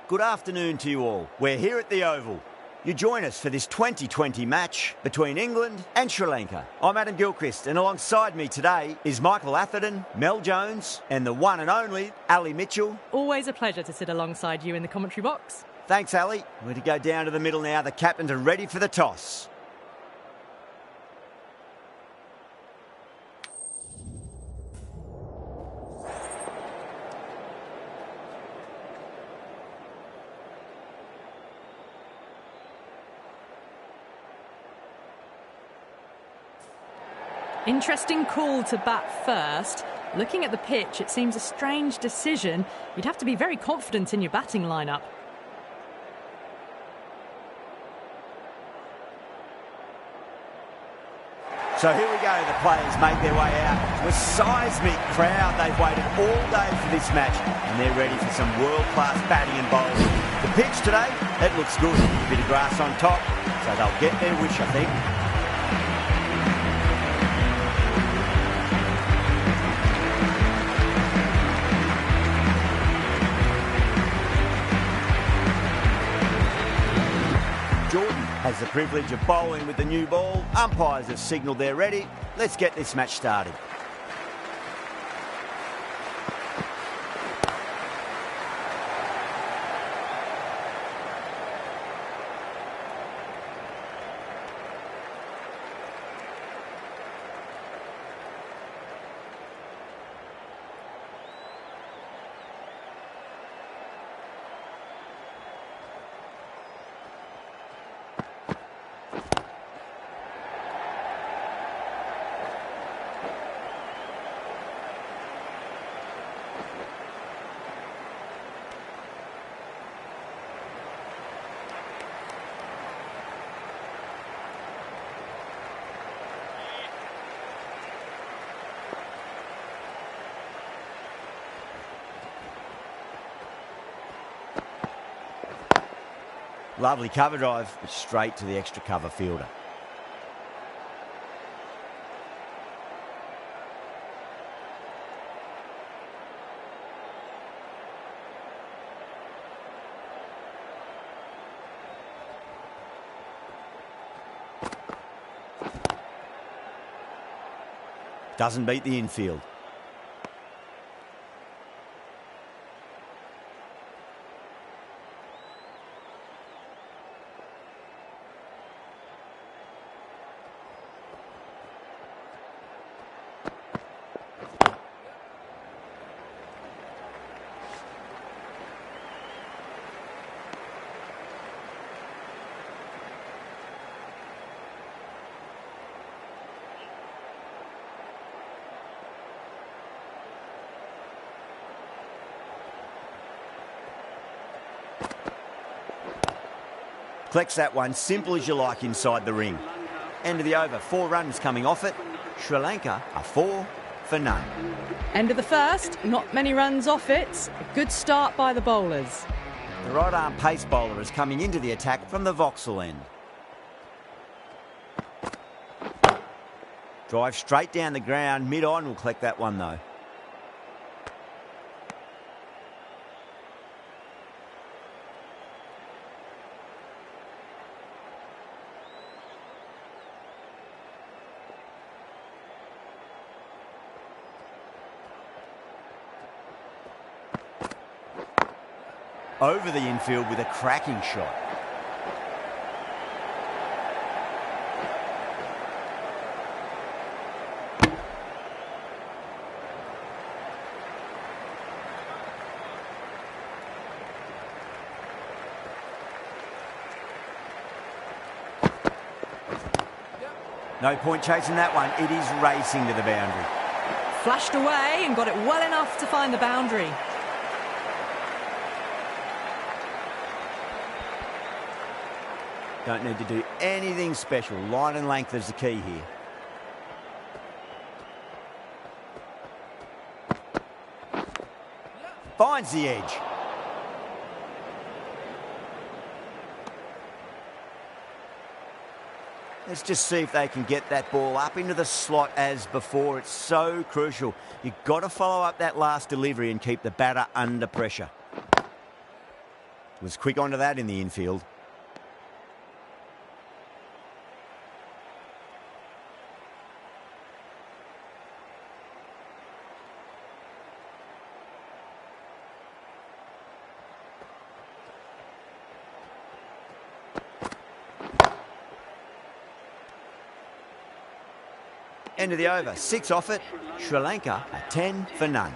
Good afternoon to you all. We're here at the Oval. You join us for this 2020 match between England and Sri Lanka. I'm Adam Gilchrist, and alongside me today is Michael Atherton, Mel Jones, and the one and only Ali Mitchell. Always a pleasure to sit alongside you in the commentary box. Thanks, Ali. We're to go down to the middle now. The captains are ready for the toss. Interesting call to bat first. Looking at the pitch, it seems a strange decision. You'd have to be very confident in your batting lineup. So here we go, the players make their way out to a seismic crowd. They've waited all day for this match and they're ready for some world-class batting and bowling. The pitch today, it looks good. A bit of grass on top, so they'll get their wish, I think. Jordan has the privilege of bowling with the new ball. Umpires have signalled they're ready. Let's get this match started. Lovely cover drive, but straight to the extra cover fielder. Doesn't beat the infield. Collects that one, simple as you like, inside the ring. End of the over, 4 runs coming off it. Sri Lanka are 4 for none. End of the first, not many runs off it. A good start by the bowlers. The right arm pace bowler is coming into the attack from the Vauxhall end. Drive straight down the ground, mid-on will collect that one though. Over the infield with a cracking shot. No point chasing that one. It is racing to the boundary. Flashed away and got it well enough to find the boundary. Don't need to do anything special. Line and length is the key here. Finds the edge. Let's just see if they can get that ball up into the slot as before. It's so crucial. You've got to follow up that last delivery and keep the batter under pressure. Was quick onto that in the infield. End of the over, 6 off it. Sri Lanka are 10 for none.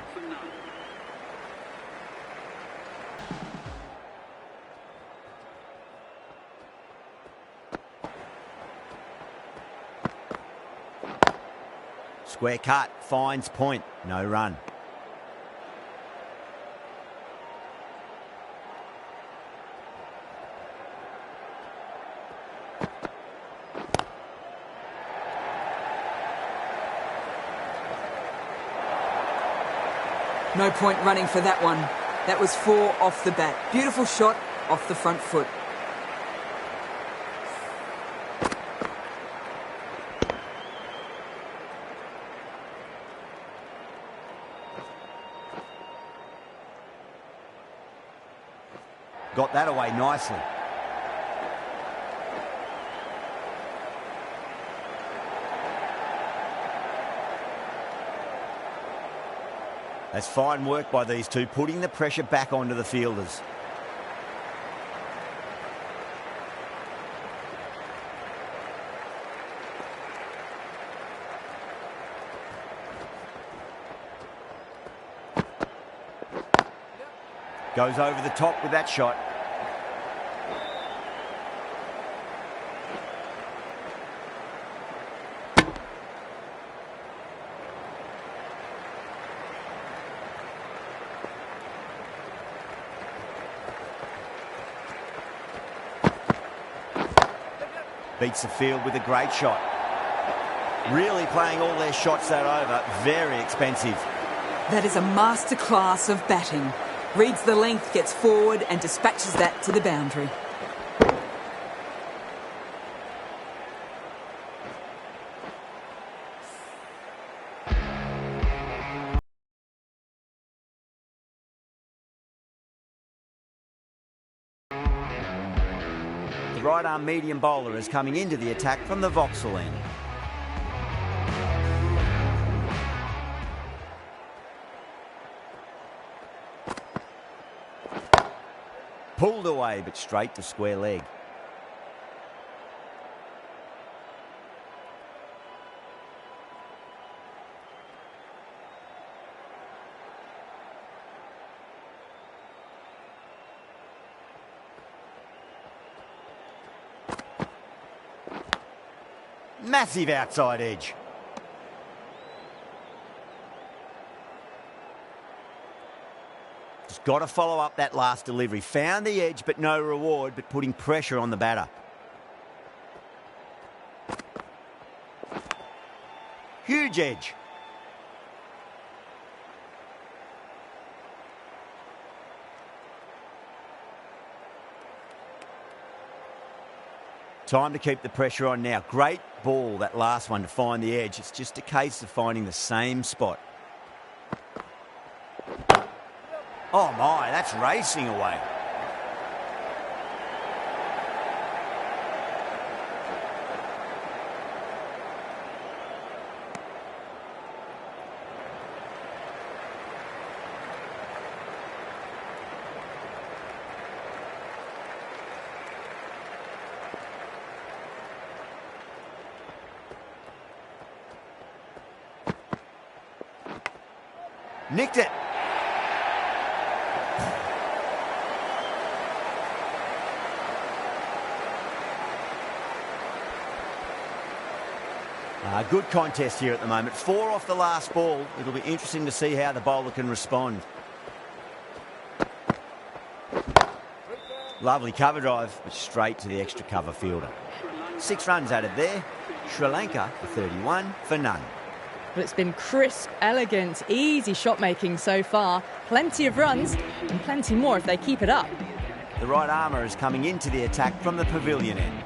Square cut, finds point, no run. No point running for that one. That was 4 off the bat. Beautiful shot off the front foot. Got that away nicely. That's fine work by these two, putting the pressure back onto the fielders. Goes over the top with that shot. Beats the field with a great shot. Really playing all their shots that over. Very expensive. That is a masterclass of batting. Reads the length, gets forward and dispatches that to the boundary. The right-arm medium bowler is coming into the attack from the Vauxhall end. Pulled away, but straight to square leg. Massive outside edge. Just got to follow up that last delivery. Found the edge, but no reward, but putting pressure on the batter. Huge edge. Time to keep the pressure on now. Great ball, that last one, to find the edge. It's just a case of finding the same spot. Oh my, that's racing away. Nicked it. Good contest here at the moment. 4 off the last ball. It'll be interesting to see how the bowler can respond. Lovely cover drive, but straight to the extra cover fielder. 6 runs added there. Sri Lanka for 31 for none. But it's been crisp, elegant, easy shot making so far. Plenty of runs and plenty more if they keep it up. The right armour is coming into the attack from the pavilion end.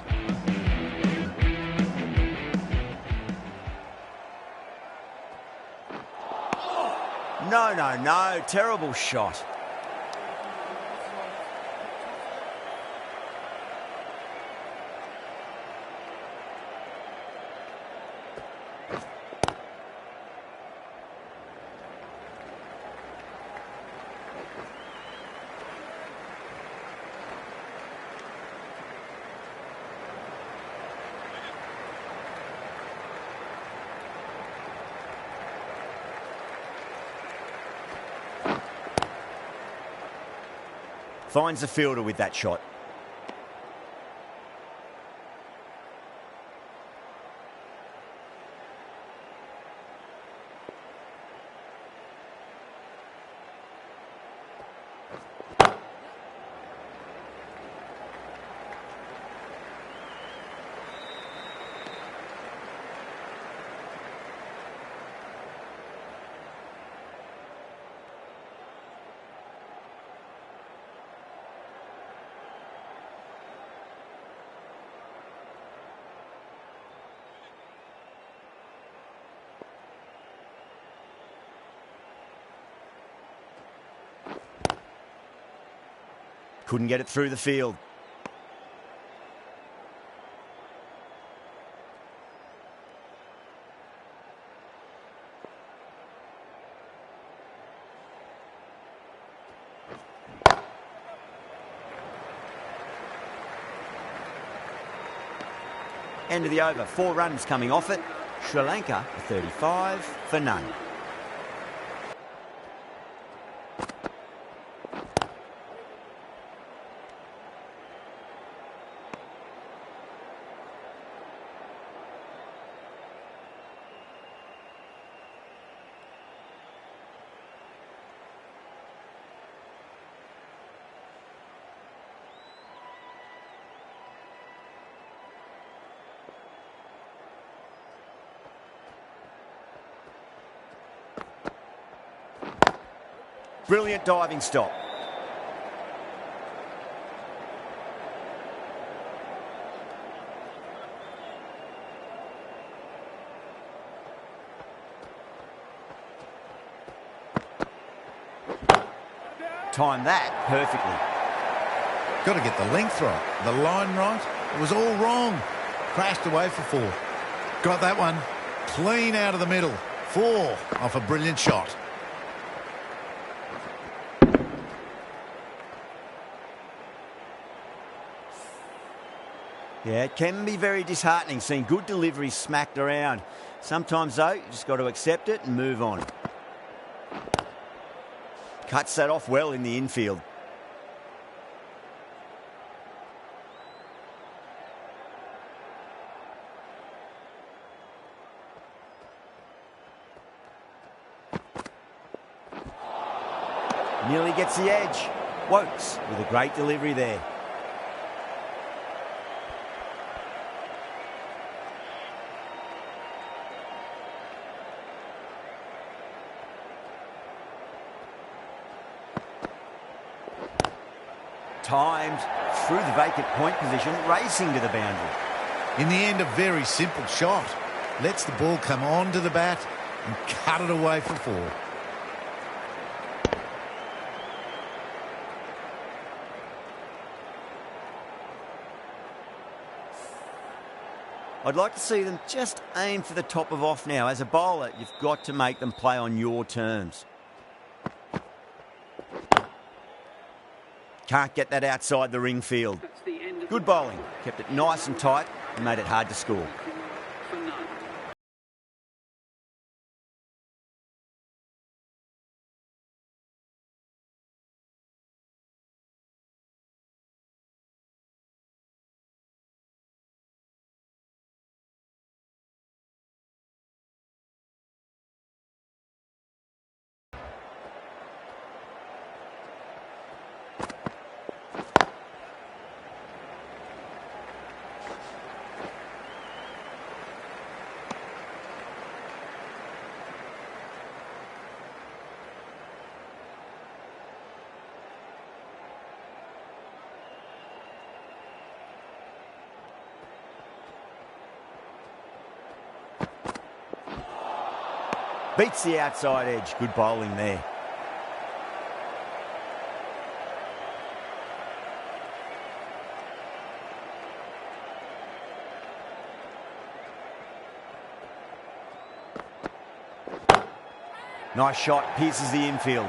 No. Terrible shot. Finds the fielder with that shot. Couldn't get it through the field. End of the over. 4 runs coming off it. Sri Lanka 35 for none. Brilliant diving stop. Timed that perfectly. Got to get the length right, the line right. It was all wrong. Crashed away for 4. Got that one clean out of the middle. 4 off a brilliant shot. Yeah, it can be very disheartening seeing good deliveries smacked around. Sometimes, though, you just got to accept it and move on. Cuts that off well in the infield. Nearly gets the edge. Wokes with a great delivery there. Timed through the vacant point position, racing to the boundary. In the end, a very simple shot. Lets the ball come onto the bat and cut it away for 4. I'd like to see them just aim for the top of off now. As a bowler, you've got to make them play on your terms. Can't get that outside the ring field. Good bowling. Kept it nice and tight and made it hard to score. Beats the outside edge. Good bowling there. Nice shot. Pierces the infield.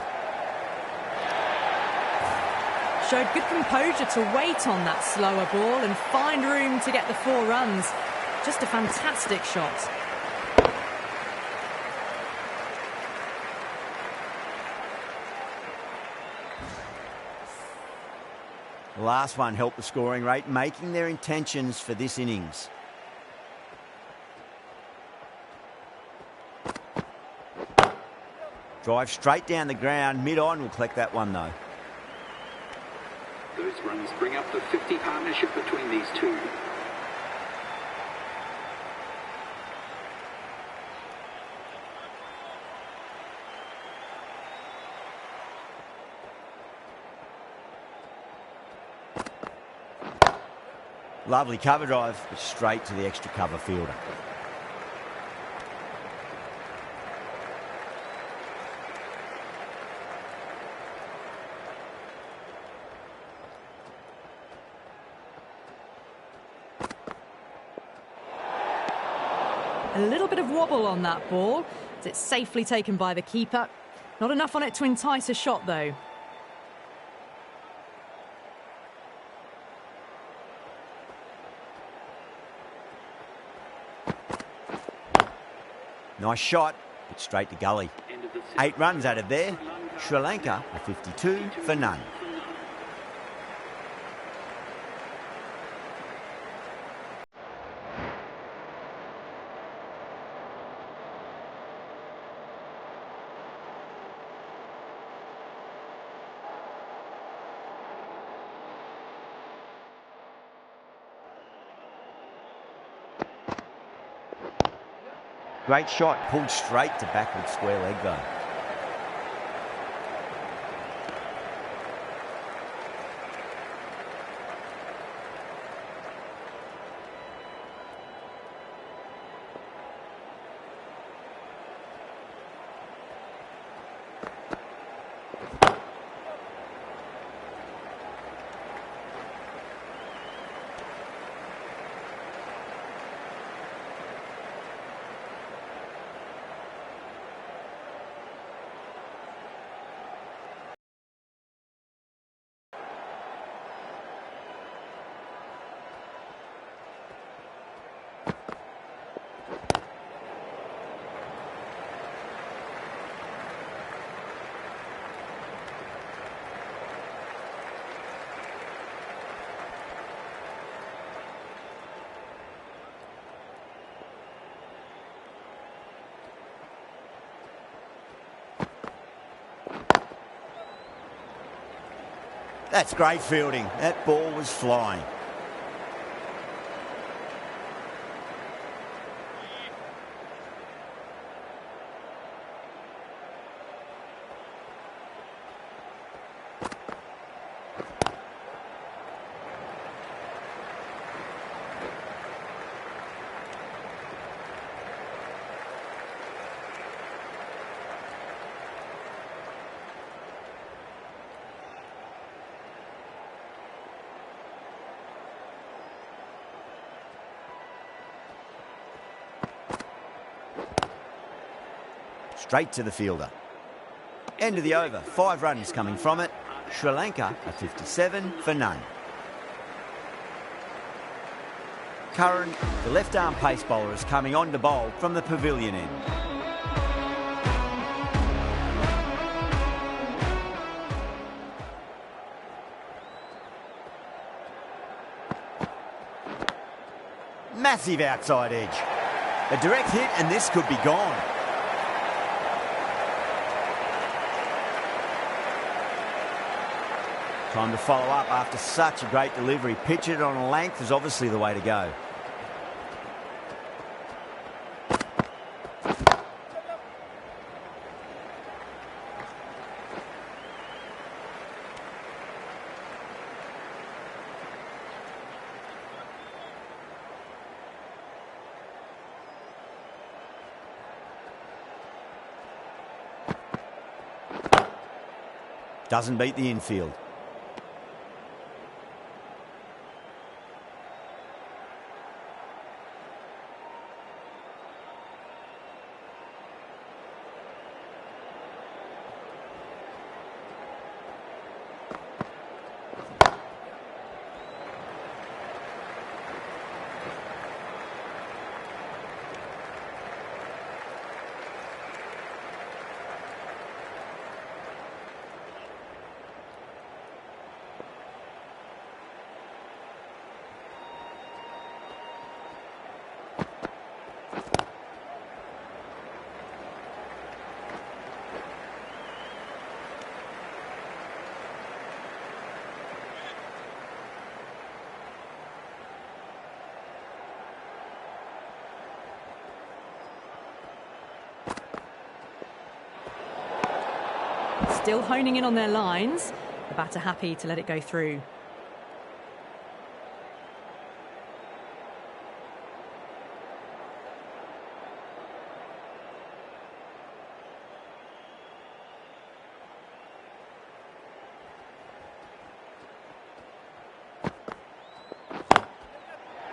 Showed good composure to wait on that slower ball and find room to get the 4 runs. Just a fantastic shot. The last one helped the scoring rate, making their intentions for this innings. Drive straight down the ground, mid-on will collect that one though. Those runs bring up the 50 partnership between these two. Lovely cover drive, but straight to the extra cover fielder. A little bit of wobble on that ball. It's safely taken by the keeper. Not enough on it to entice a shot, though. Nice shot, but straight to gully. 8 runs added there. Sri Lanka are 52 for none. Great shot, pulled straight to backward square leg though. That's great fielding. That ball was flying. Straight to the fielder. End of the over. 5 runs coming from it. Sri Lanka are 57 for none. Curran, the left-arm pace bowler, is coming on to bowl from the pavilion end. Massive outside edge. A direct hit and this could be gone. Time to follow up after such a great delivery. Pitch it on a length is obviously the way to go. Doesn't beat the infield. still honing in on their lines. The batter happy to let it go through.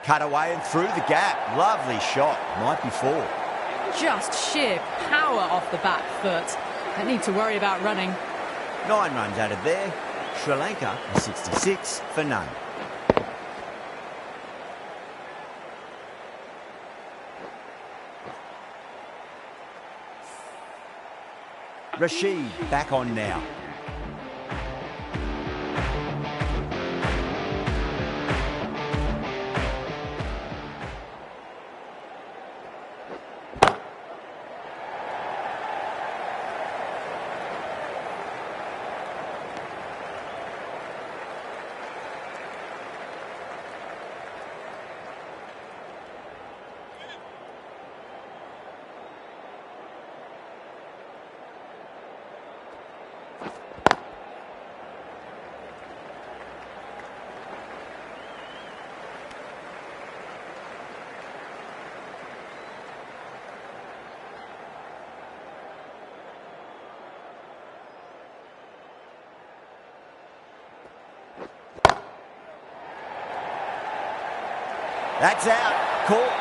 Cut away and through the gap. Lovely shot. Might be 4. Just sheer power off the back foot. Don't need to worry about running. 9 runs added there. Sri Lanka a 66 for none. Rashid back on now. That's out. Caught.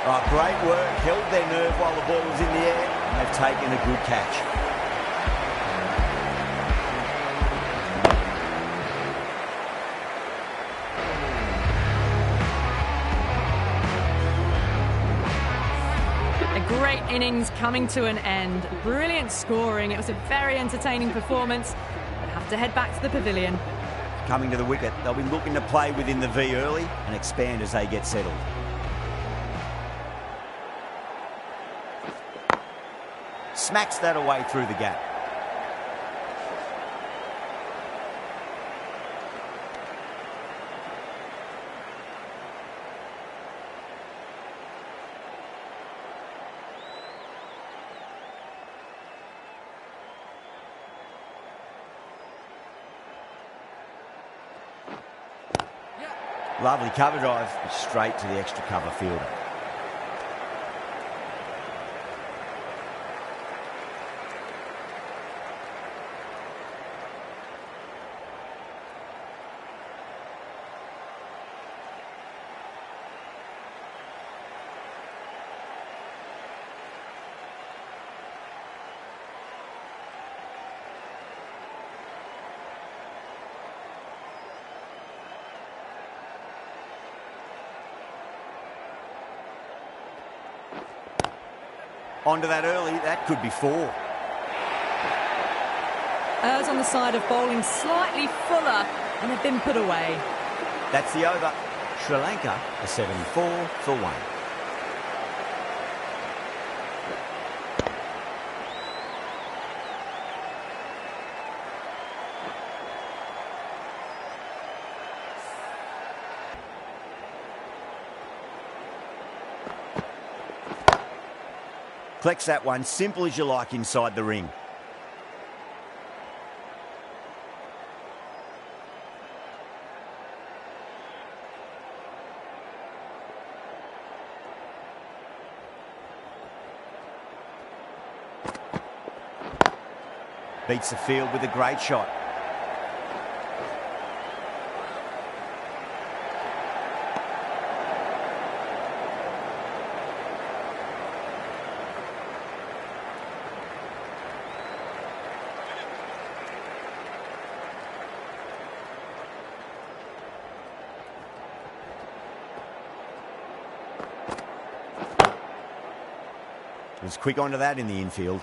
Oh, great work. Held their nerve while the ball was in the air. And they've taken a good catch. A great innings coming to an end. Brilliant scoring. It was a very entertaining performance. But have to head back to the pavilion. Coming to the wicket, they'll be looking to play within the V early and expand as they get settled. Smacks that away through the gap. Lovely cover drive, straight to the extra cover fielder. Onto that early, that could be 4. Errs on the side of bowling slightly fuller and have been put away. That's the over. Sri Lanka a 74 for 1. Collects that one, simple as you like inside the ring. Beats the field with a great shot. Was quick onto that in the infield.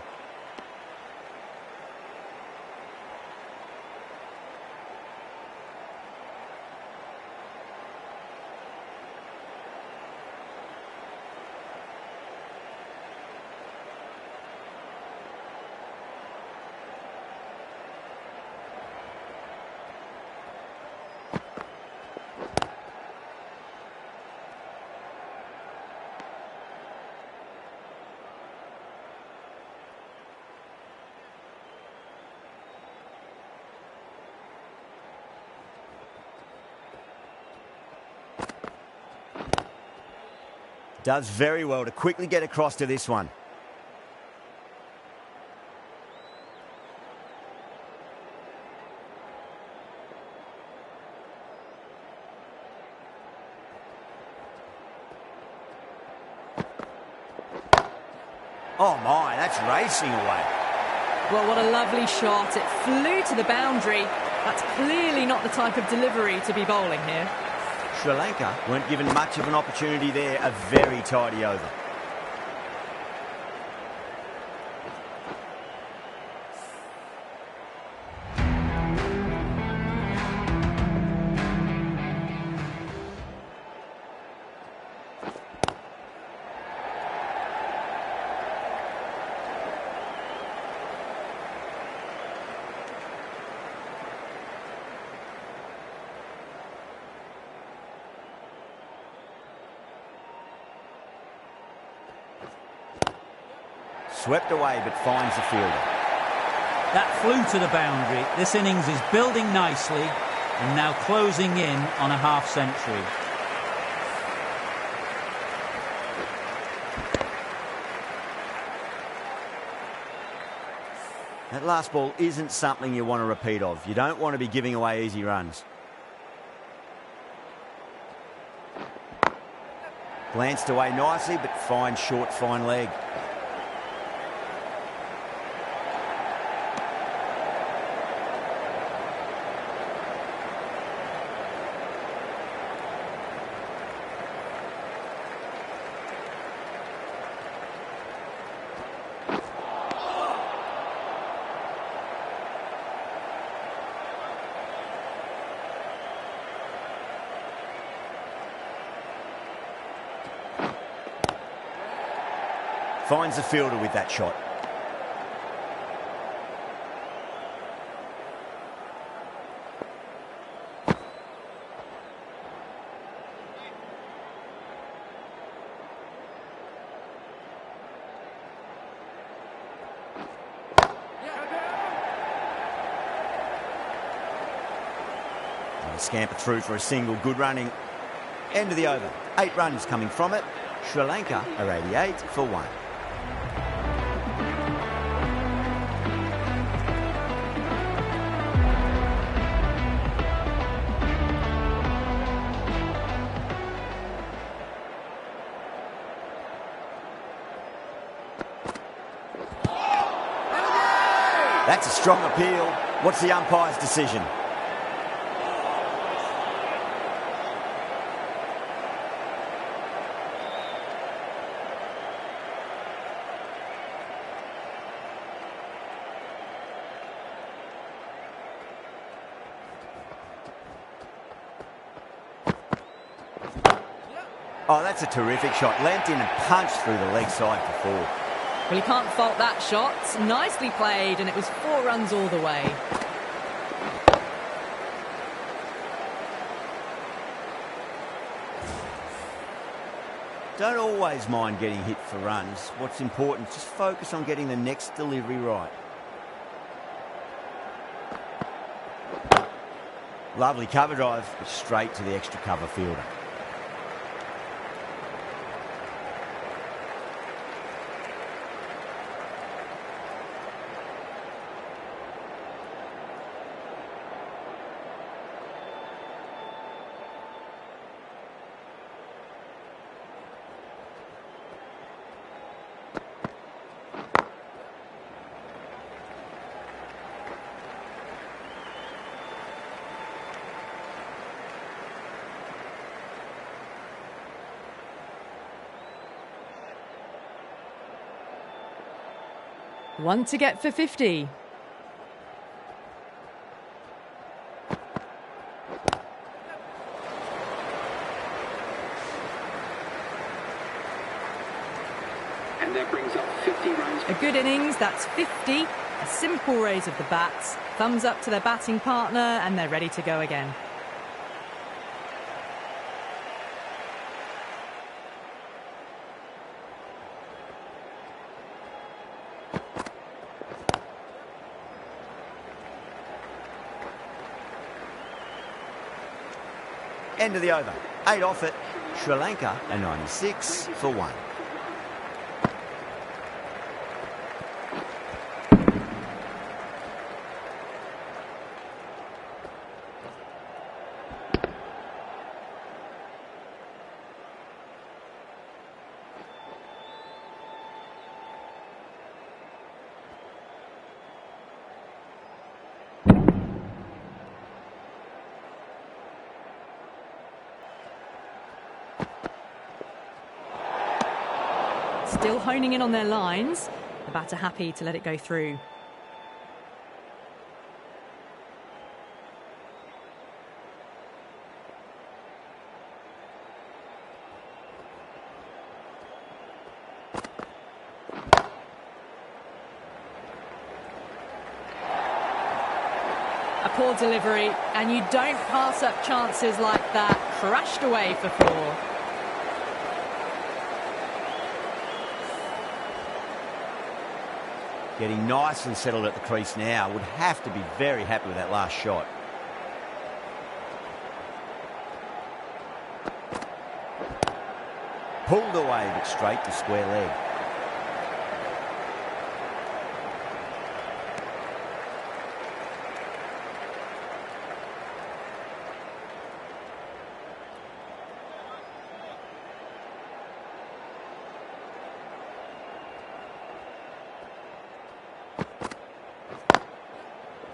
Does very well to quickly get across to this one. Oh my, that's racing away. Well, what a lovely shot. It flew to the boundary. That's clearly not the type of delivery to be bowling here. Sri Lanka weren't given much of an opportunity there. A very tidy over. Swept away, but finds the fielder. That flew to the boundary. This innings is building nicely and now closing in on a half-century. That last ball isn't something you want to repeat of. You don't want to be giving away easy runs. Glanced away nicely, but fine short, fine leg. Finds the fielder with that shot. And they scamper through for a single. Good running. End of the over. 8 runs coming from it. Sri Lanka are 88 for 1. That's a strong appeal. What's the umpire's decision? Oh, that's a terrific shot. Leant in and punched through the leg side for 4. Well, you can't fault that shot. Nicely played, and it was 4 runs all the way. Don't always mind getting hit for runs. What's important, just focus on getting the next delivery right. Lovely cover drive, but straight to the extra cover fielder. One to get for 50. And that brings up 50 runs. A good innings, that's 50. A simple raise of the bats. Thumbs up to their batting partner, and they're ready to go again. End of the over. 8 off it. Sri Lanka a 96 for 1. Still honing in on their lines. The batter happy to let it go through. A poor delivery, and you don't pass up chances like that. Crashed away for 4. Getting nicely settled at the crease now. Would have to be very happy with that last shot. Pulled away, but straight to square leg.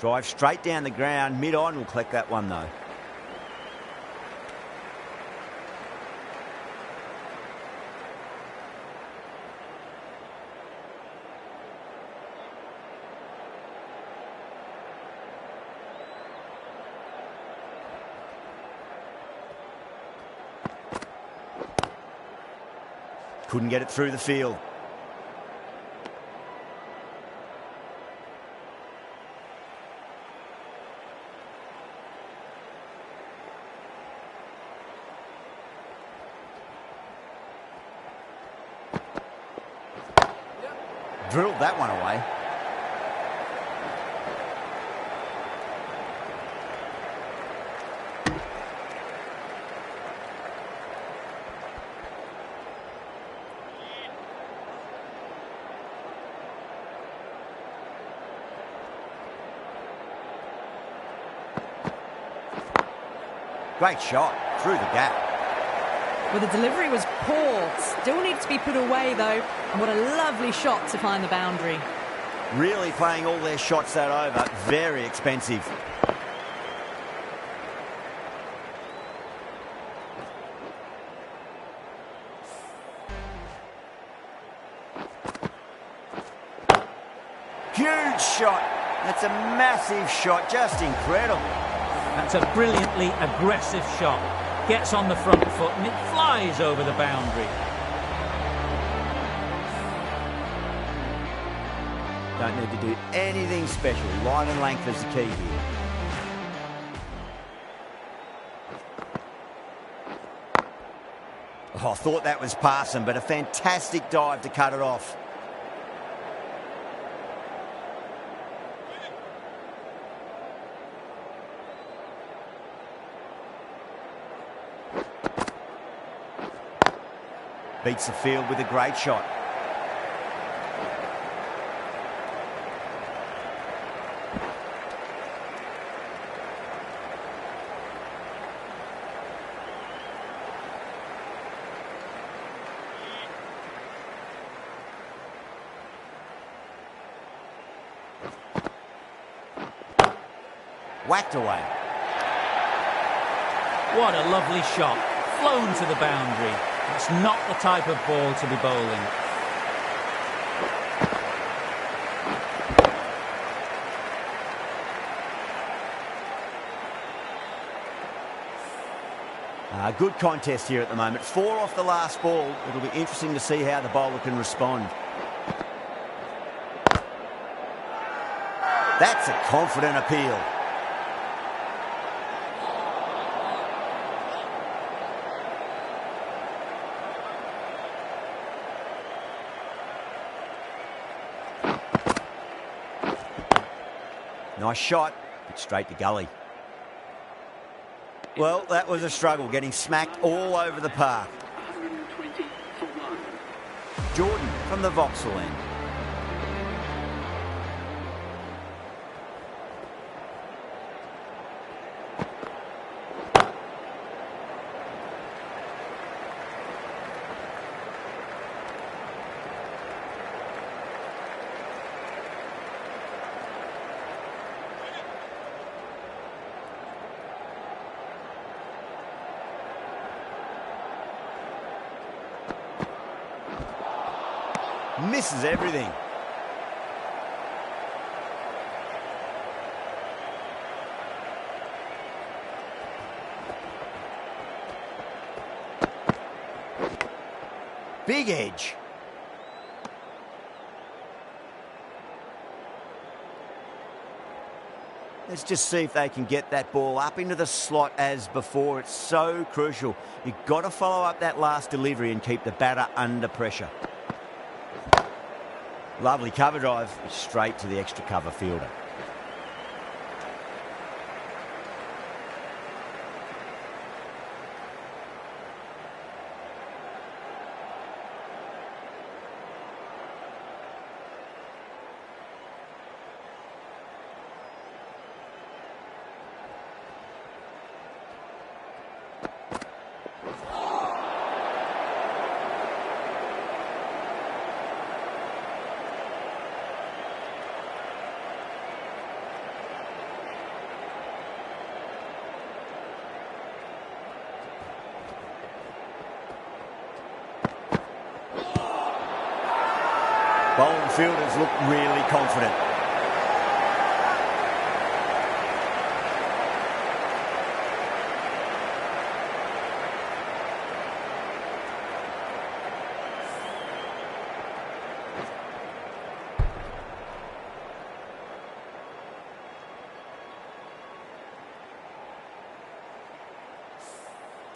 Drive straight down the ground, mid-on will collect that one though. Couldn't get it through the field. Drilled that one away. Great shot through the gap. Well, the delivery was poor. Still needs to be put away, though. And what a lovely shot to find the boundary. Really playing all their shots that over. Very expensive. Huge shot. That's a massive shot. Just incredible. That's a brilliantly aggressive shot. Gets on the front foot and it flies over the boundary. Don't need to do anything special. Line and length is the key here. Oh, I thought that was passing, but a fantastic dive to cut it off. Beats the field with a great shot. Whacked away. What a lovely shot. Flown to the boundary. It's not the type of ball to be bowling. Good contest here at the moment. 4 off the last ball. It'll be interesting to see how the bowler can respond. That's a confident appeal. Nice shot, but straight to gully. Well, that was a struggle, getting smacked all over the park. 120 for 1. Jordan from the Vauxhall end. Misses everything. Big edge. Let's just see if they can get that ball up into the slot as before. It's so crucial. You've got to follow up that last delivery and keep the batter under pressure. Lovely cover drive, straight to the extra cover fielder. Bowling fielders look really confident.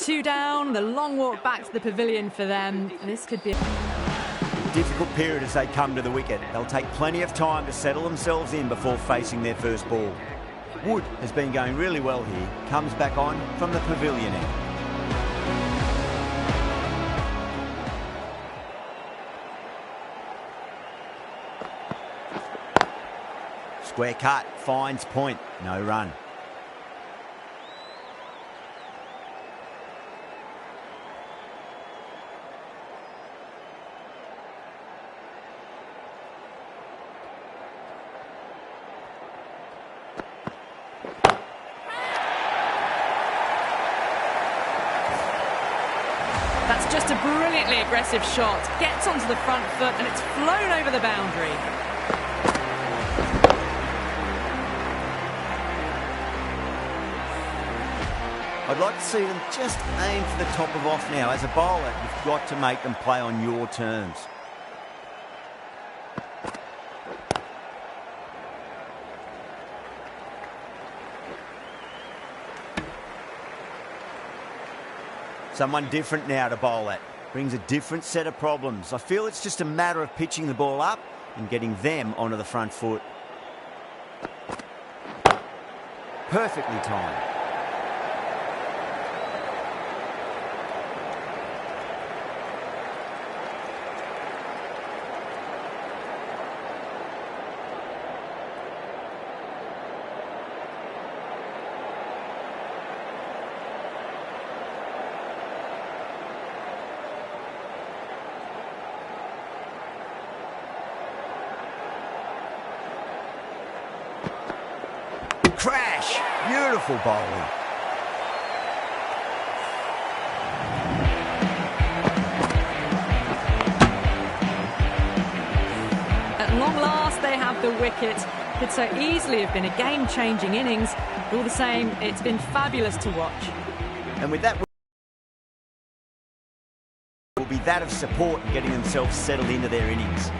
Two down, the long walk back to the pavilion for them. And this could be Difficult period as they come to the wicket. They'll take plenty of time to settle themselves in before facing their first ball. Wood has been going really well here. Comes back on from the pavilion end. Square cut, finds point, no run. That's just a brilliantly aggressive shot. Gets onto the front foot and it's flown over the boundary. I'd like to see them just aim for the top of off now. As a bowler, you've got to make them play on your terms. Someone different now to bowl at. Brings a different set of problems. I feel it's just a matter of pitching the ball up and getting them onto the front foot. Perfectly timed. Crash! Beautiful bowling. At long last, they have the wicket. Could so easily have been a game-changing innings. All the same, it's been fabulous to watch. And with that will be that of support and getting themselves settled into their innings.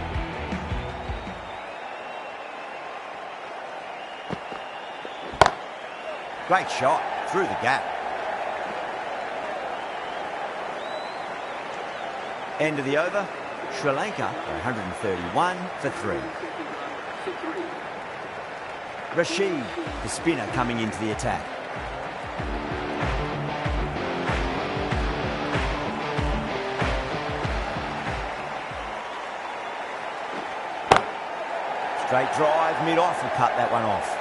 Great shot through the gap. End of the over. Sri Lanka 131 for 3. Rashid, the spinner, coming into the attack. Straight drive, mid-off, will cut that one off.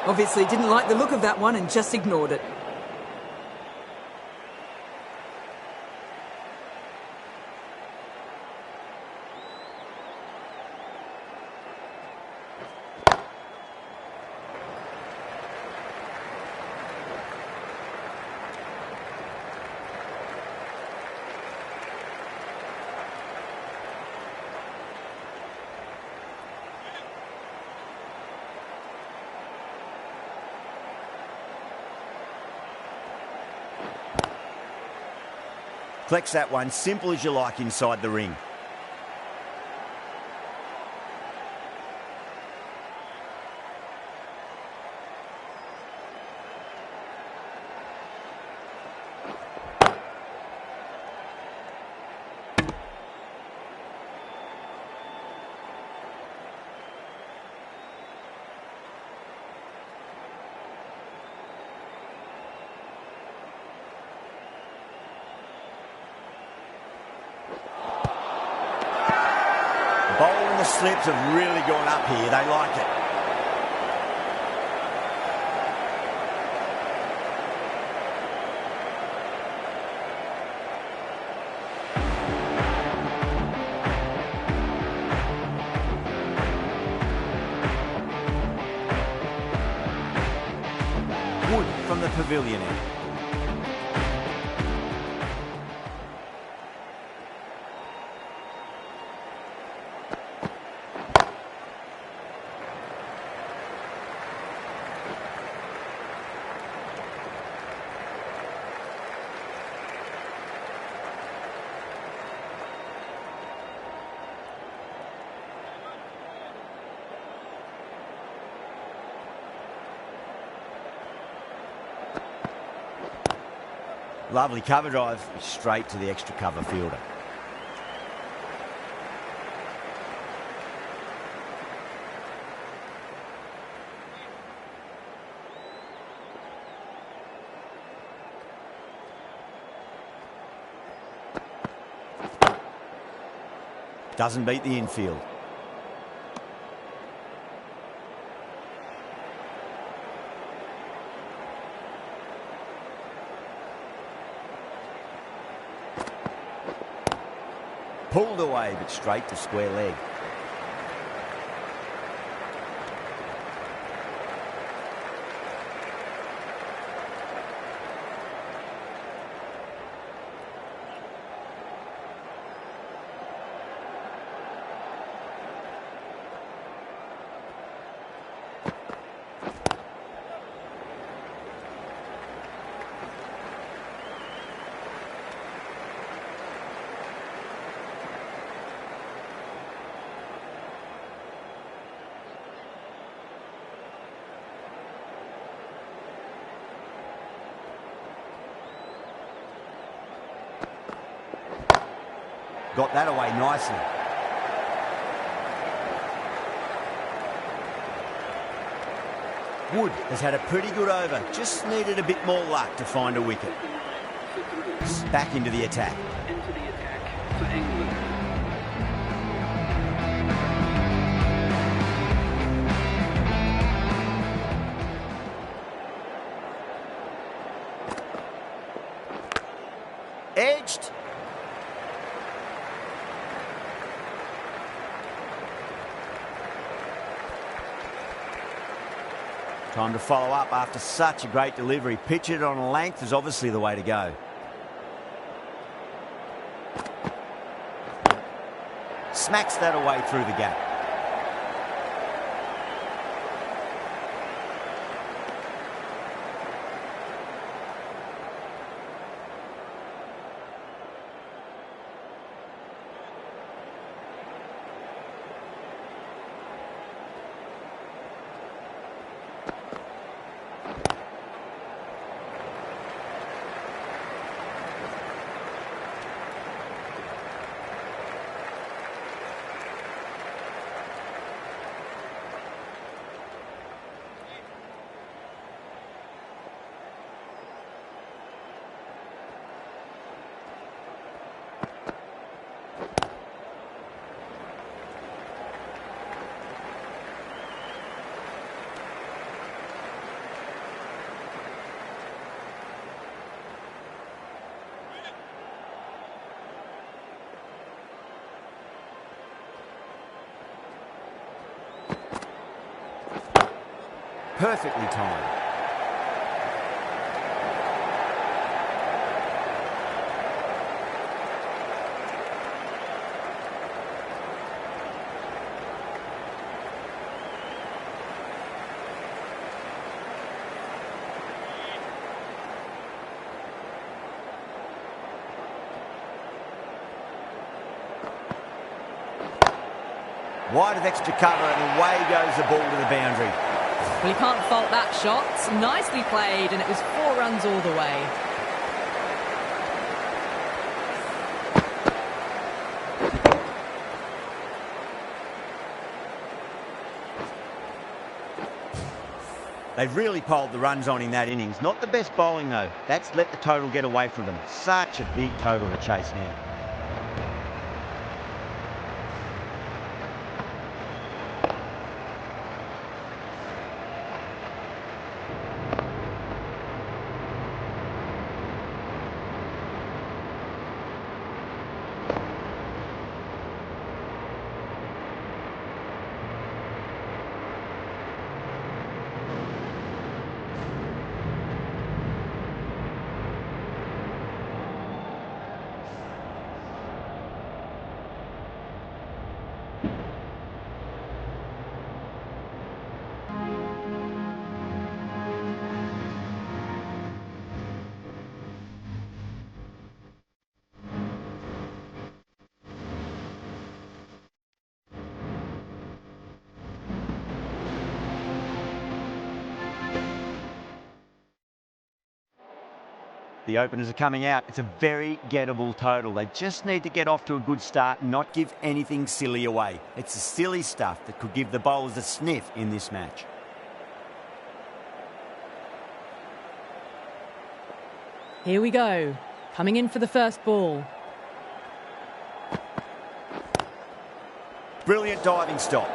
Obviously didn't like the look of that one and just ignored it. Collects that one, simple as you like inside the ring. Bowling the slips have really gone up here. They like it. Wood from the pavilion end. Lovely cover drive, straight to the extra cover fielder. Doesn't beat the infield. Pulled away, but straight to square leg. Got that away nicely. Wood has had a pretty good over, just needed a bit more luck to find a wicket. Back into the attack. Into the attack for England. Edged. Time to follow up after such a great delivery. Pitch it on a length is obviously the way to go. Smacks that away through the gap. perfectly timed. Wide of extra cover and away goes the ball to the boundary. Well, you can't fault that shot. Nicely played, and it was 4 runs all the way. They've really piled the runs on in that innings. Not the best bowling, though. That's let the total get away from them. Such a big total to chase now. The openers are coming out. It's a very gettable total. They just need to get off to a good start and not give anything silly away. It's the silly stuff that could give the bowlers a sniff in this match. Here we go. Coming in for the first ball. Brilliant diving stop.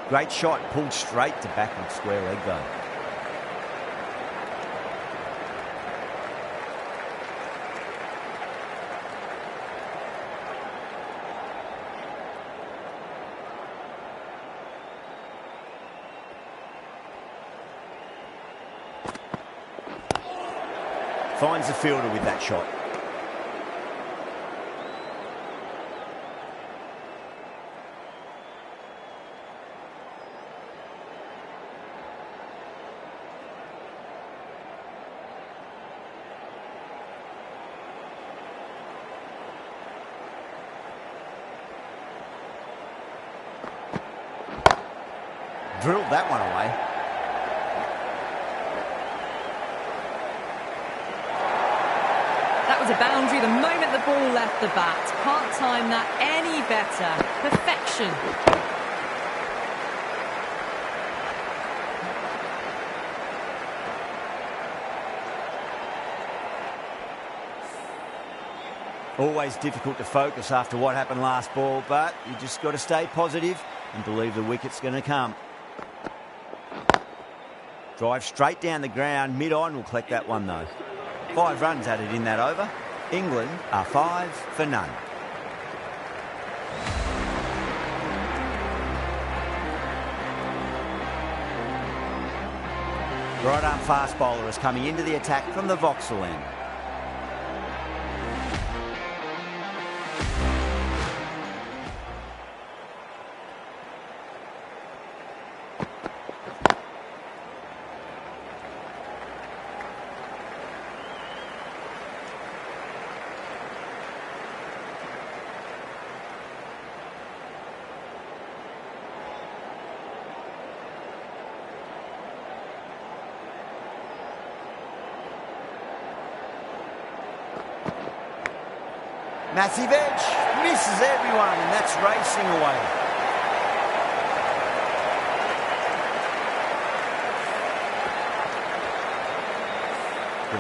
Great shot, pulled straight to backward square leg though. Finds the fielder with that shot. Drilled that one away. That was a boundary the moment the ball left the bat. Can't time that any better. Perfection. Always difficult to focus after what happened last ball, but you just got to stay positive and believe the wicket's going to come. Drive straight down the ground, mid-on will collect that one though. 5 runs added in that over. England are 5 for none. Right arm fast bowler is coming into the attack from the Vauxhall end. Massive edge, misses everyone, and that's racing away.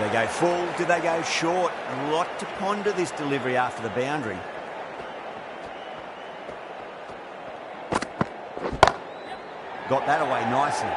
they go full? Do they go short? A lot to ponder this delivery after the boundary. Got that away nicely.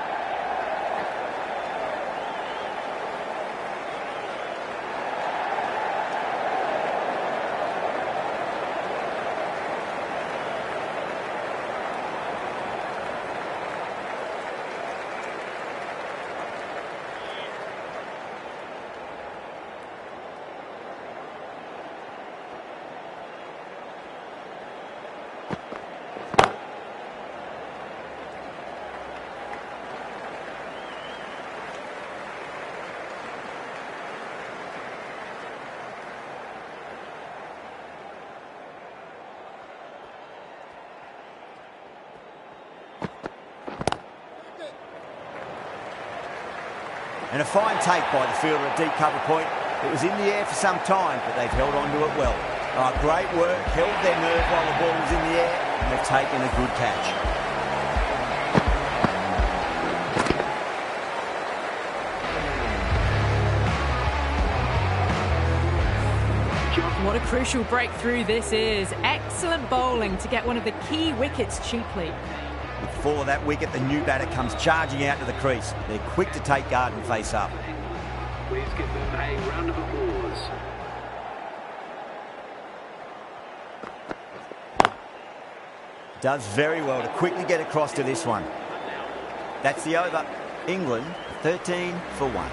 And a fine take by the fielder at deep cover point. It was in the air for some time, but they've held on to it well. Oh, great work, held their nerve while the ball was in the air, and they've taken a good catch. What a crucial breakthrough this is. Excellent bowling to get one of the key wickets cheaply. With the fall of that wicket, the new batter comes charging out to the crease. They're quick to take guard and face up. Please give them a round of applause. Does very well to quickly get across to this one. That's the over. England 13 for 1.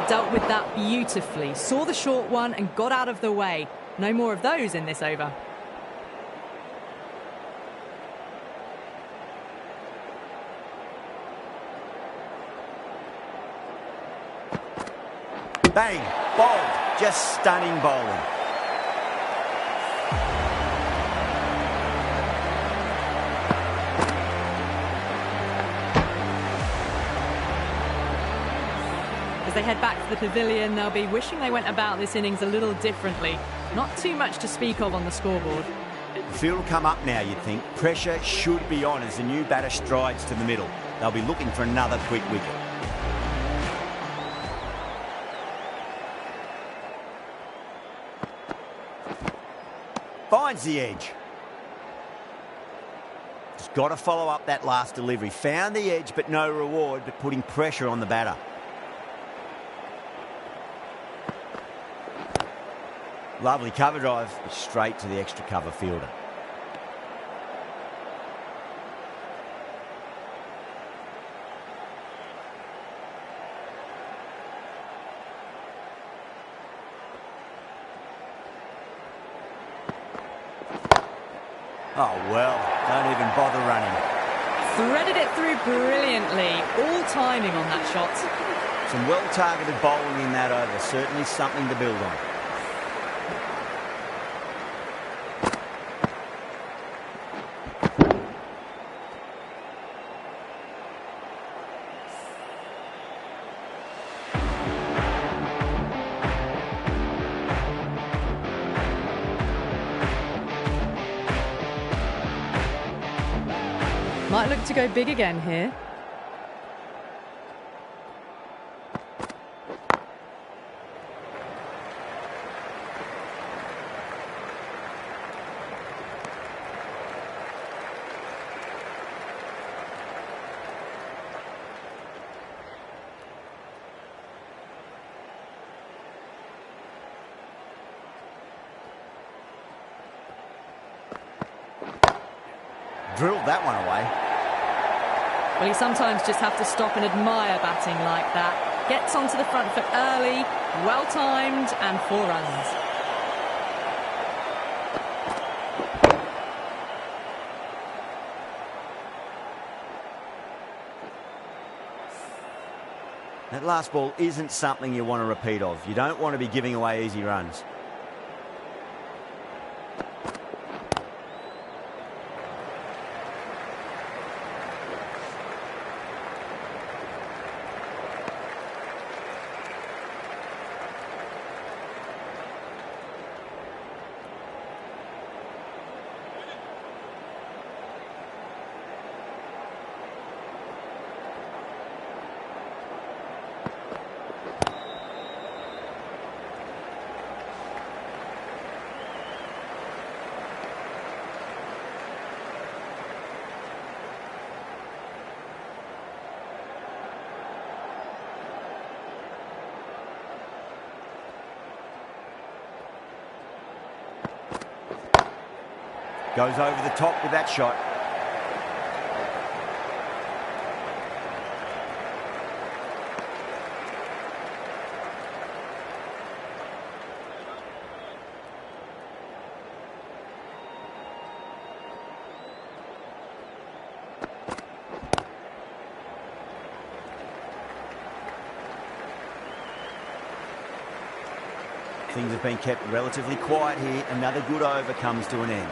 Dealt with that beautifully. Saw the short one and got out of the way. No more of those in this over. Bang! Bowled. Just stunning bowling. As they head back to the pavilion, they'll be wishing they went about this innings a little differently. Not too much to speak of on the scoreboard. The field will come up now, you'd think. Pressure should be on as the new batter strides to the middle. They'll be looking for another quick wicket. Finds the edge. Just got to follow up that last delivery. Found the edge, but no reward, but putting pressure on the batter. Lovely cover drive, but straight to the extra cover fielder. Oh, well, don't even bother running. Threaded it through brilliantly. All timing on that shot. Some well-targeted bowling in that over. Certainly something to build on. Might look to go big again here. Drilled that one away. Well, you sometimes just have to stop and admire batting like that. Gets onto the front foot early, well-timed, and 4 runs. That last ball isn't something you want to repeat of. You don't want to be giving away easy runs. Goes over the top with that shot. Things have been kept relatively quiet here. Another good over comes to an end.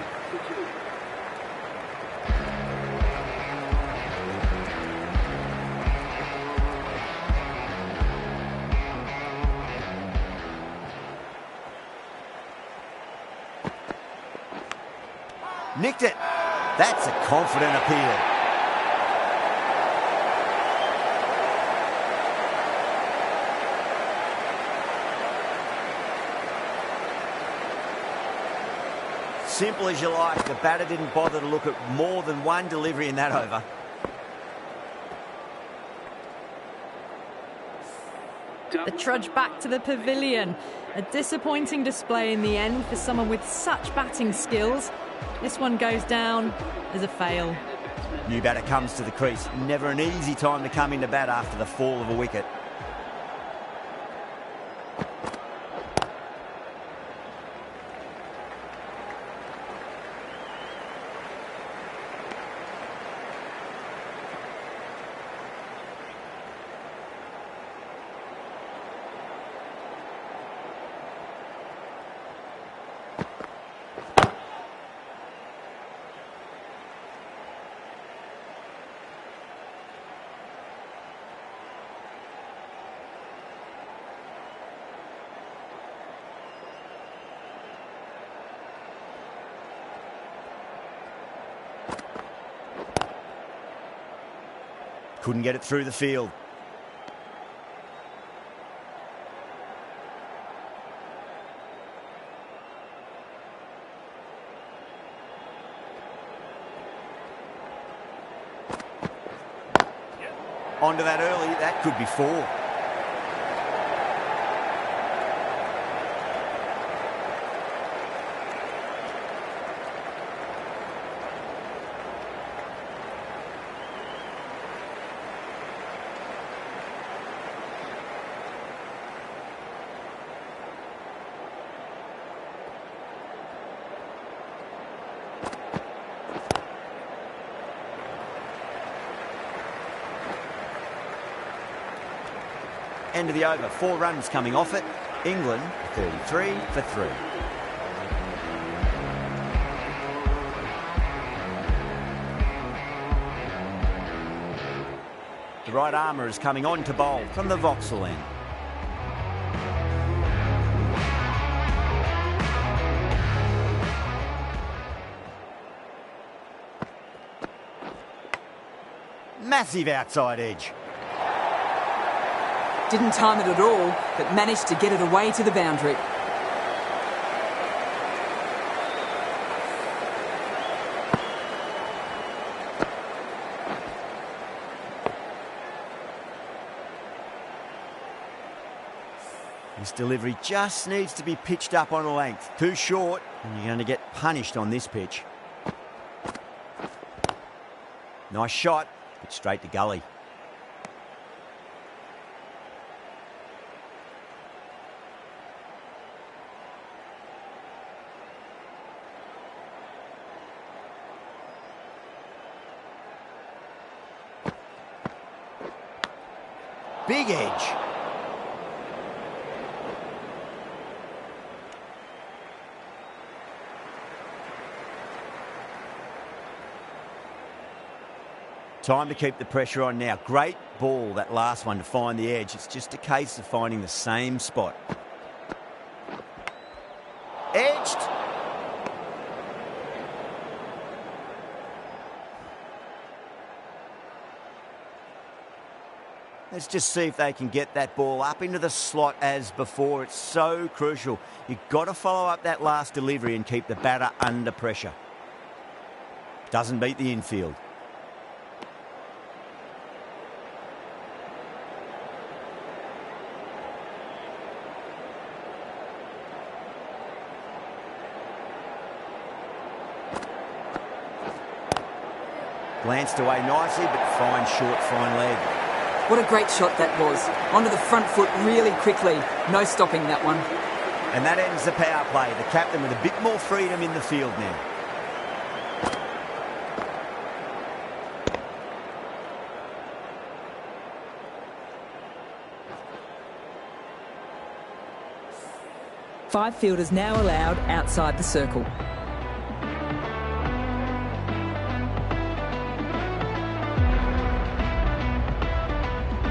Nicked it. That's a confident appeal. Simple as you like. The batter didn't bother to look at more than one delivery in that over. The trudge back to the pavilion. A disappointing display in the end for someone with such batting skills. This one goes down as a fail. New batter comes to the crease. Never an easy time to come into bat after the fall of a wicket. Couldn't get it through the field. Onto that early, that could be 4. End of the over, 4 runs coming off it. England 33 for 3. The right armour is coming on to bowl from the Vauxhall end. Massive outside edge. Didn't time it at all, but managed to get it away to the boundary. This delivery just needs to be pitched up on a length. Too short, and you're going to get punished on this pitch. Nice shot, It's straight to gully. Big edge. Time to keep the pressure on now. Great ball, that last one, to find the edge. It's just a case of finding the same spot. Edged. Let's just see if they can get that ball up into the slot as before. It's so crucial. You've got to follow up that last delivery and keep the batter under pressure. Doesn't beat the infield. Glanced away nicely, but fine short, fine leg. What a great shot that was. Onto the front foot really quickly. No stopping that one. And that ends the power play. The captain with a bit more freedom in the field now. Five fielders now allowed outside the circle.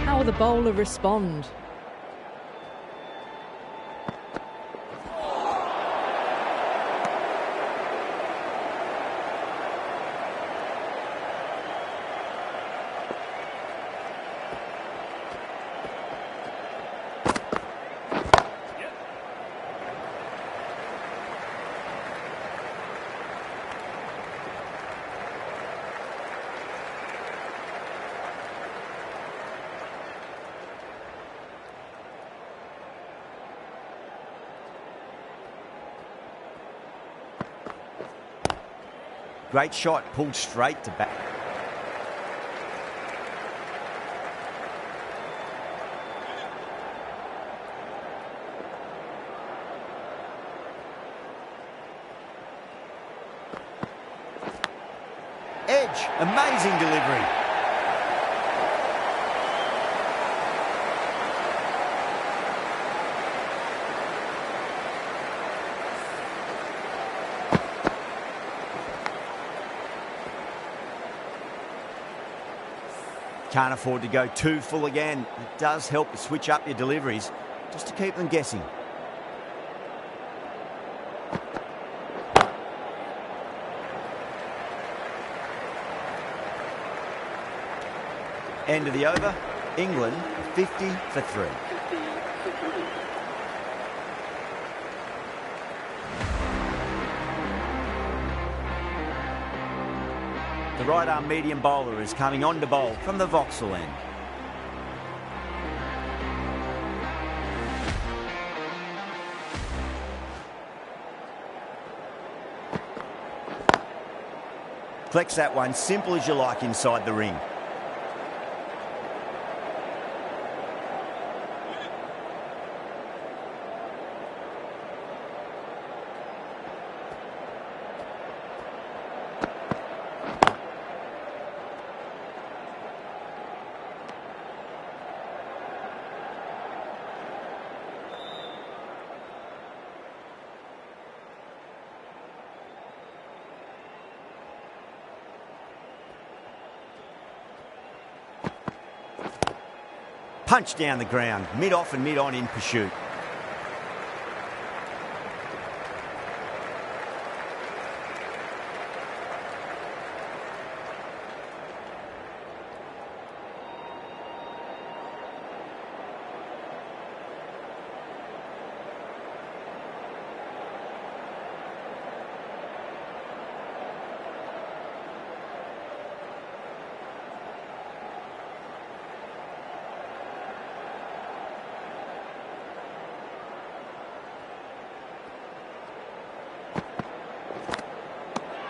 How will the bowler respond? Great shot, pulled straight to back. Edge, amazing delivery. Can't afford to go too full again. It does help to switch up your deliveries just to keep them guessing. End of the over. England 50 for 3. The right-arm medium bowler is coming on to bowl from the Vauxhall end. Collects that one, simple as you like, inside the ring. Punch down the ground, mid-off and mid-on in pursuit.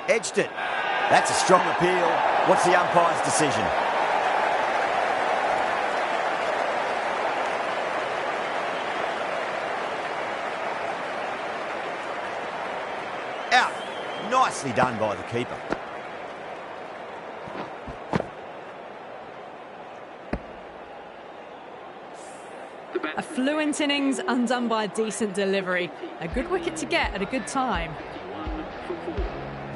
Edged it. That's a strong appeal. What's the umpire's decision? Nicely done by the keeper. A fluent innings undone by a decent delivery. A good wicket to get at a good time.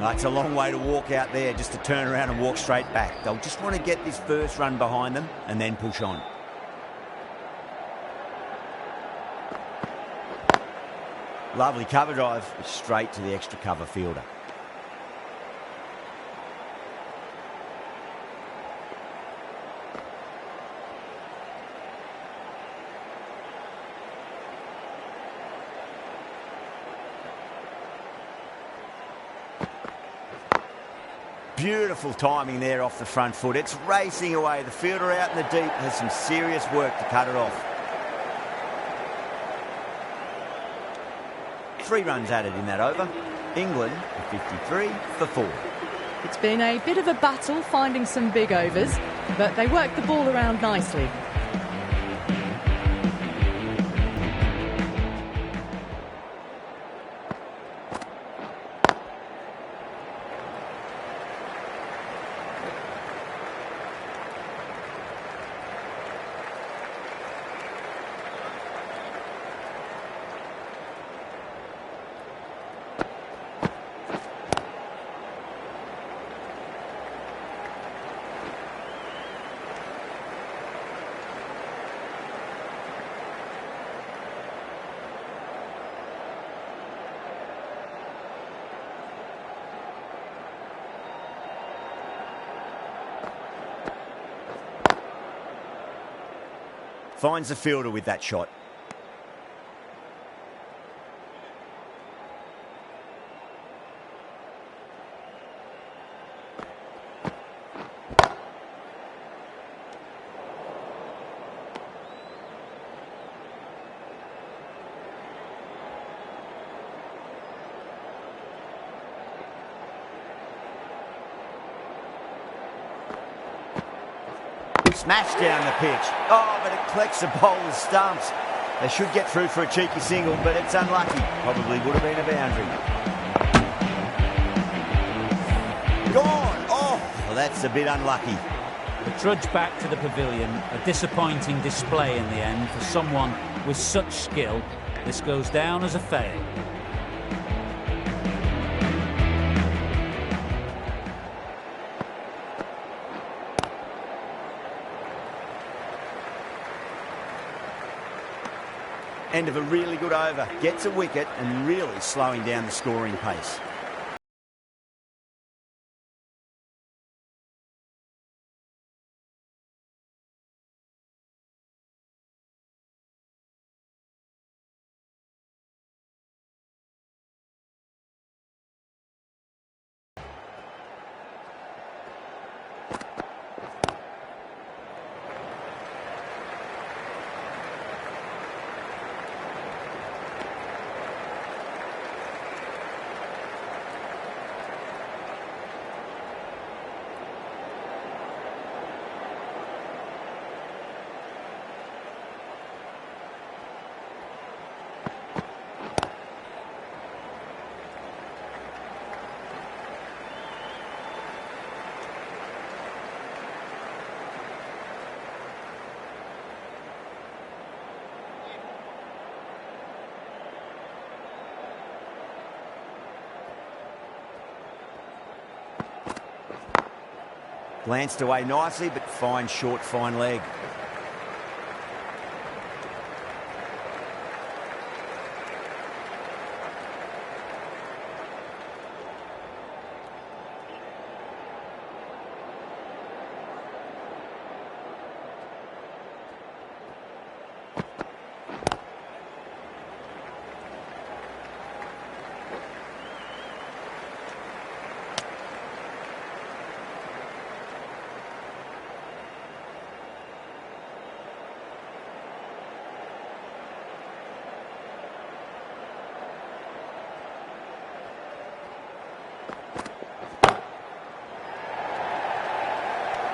It's a long way to walk out there just to turn around and walk straight back. They'll just want to get this first run behind them and then push on. Lovely cover drive, straight to the extra cover fielder. Beautiful timing there off the front foot. It's racing away. The fielder out in the deep has some serious work to cut it off. 3 runs added in that over. England 53 for 4. It's been a bit of a battle finding some big overs, but they worked the ball around nicely. Finds the fielder with that shot. Smashed down the pitch. Oh, but it collects the bowler's stumps. They should get through for a cheeky single, but it's unlucky. Probably would have been a boundary. Gone. Oh, well, that's a bit unlucky. The trudge back to the pavilion. A disappointing display in the end for someone with such skill. This goes down as a fail. End of a really good over. Gets a wicket and really slowing down the scoring pace. Glanced away nicely, but fine short, fine leg.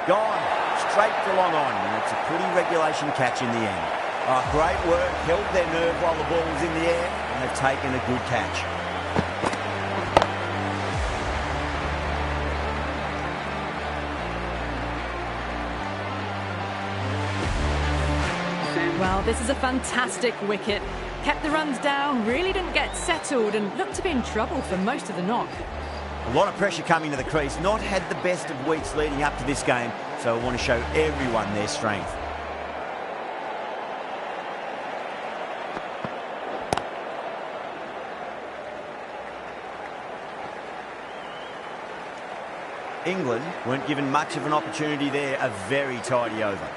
Gone. Straight for long on. And it's a pretty regulation catch in the end. Oh, great work. Held their nerve while the ball was in the air. And they've taken a good catch. Well, this is a fantastic wicket. Kept the runs down, really didn't get settled and looked to be in trouble for most of the knock. A lot of pressure coming to the crease. Not had the best of weeks leading up to this game, so I want to show everyone their strength. England weren't given much of an opportunity there. A very tidy over.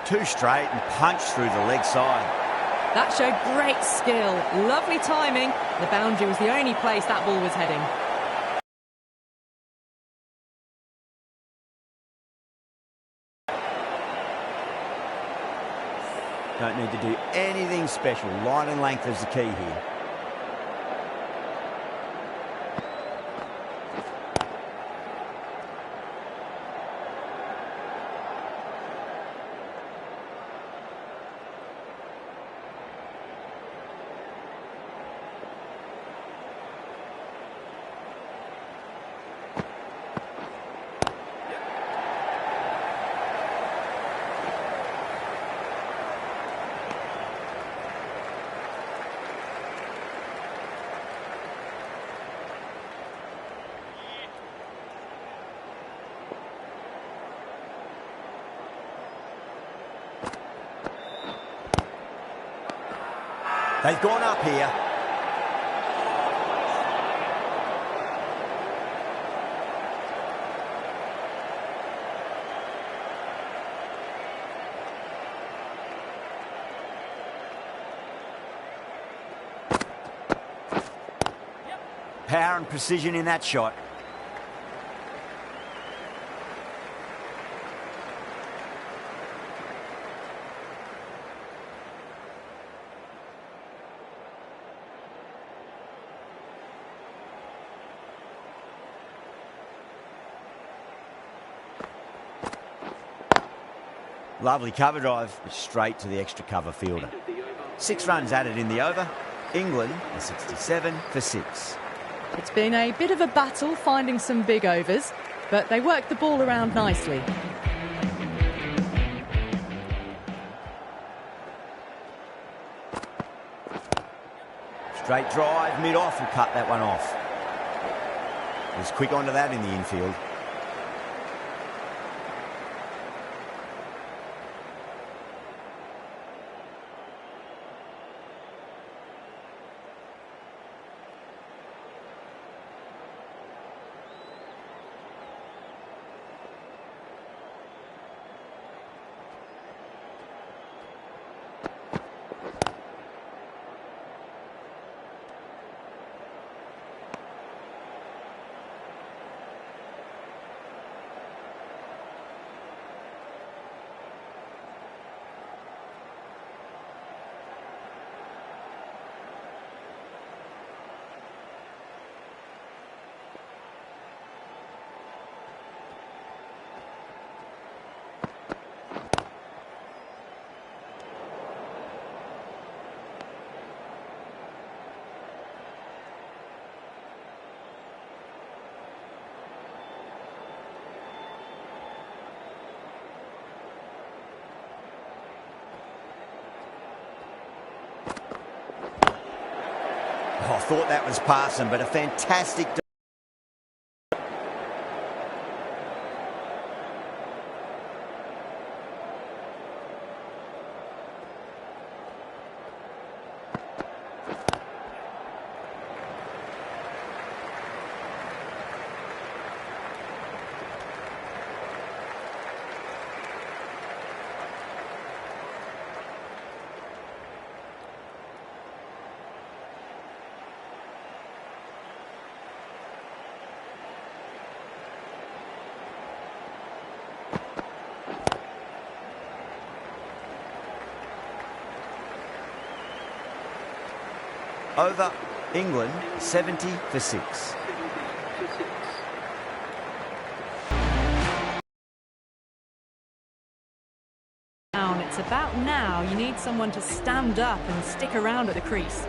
Two straight and punched through the leg side. That showed great skill. Lovely timing. The boundary was the only place that ball was heading. Don't need to do anything special. Line and length is the key here. They've gone up here. Power and precision in that shot. Lovely cover drive, straight to the extra cover fielder. 6 runs added in the over. England are 67 for 6. It's been a bit of a battle finding some big overs, but they worked the ball around nicely. Straight drive, mid-off, and cut that one off. Was quick onto that in the infield. Oh, I thought that was passing, but a fantastic... Over, England 70 for 6. It's about now you need someone to stand up and stick around at the crease.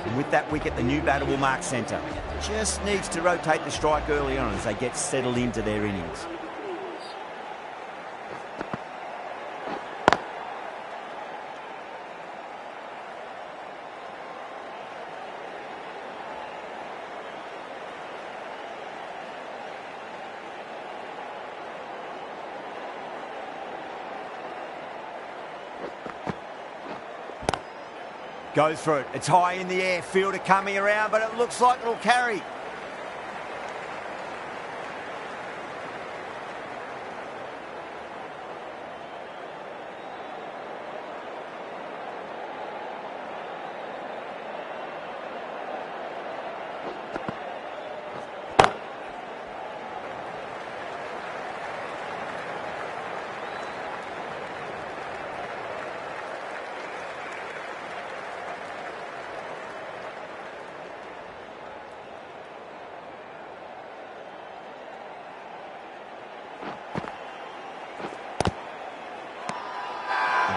And with that wicket, the new batter will mark centre. Just needs to rotate the strike early on as they get settled into their innings. Goes for it. It's high in the air. Fielder coming around, but it looks like it'll carry.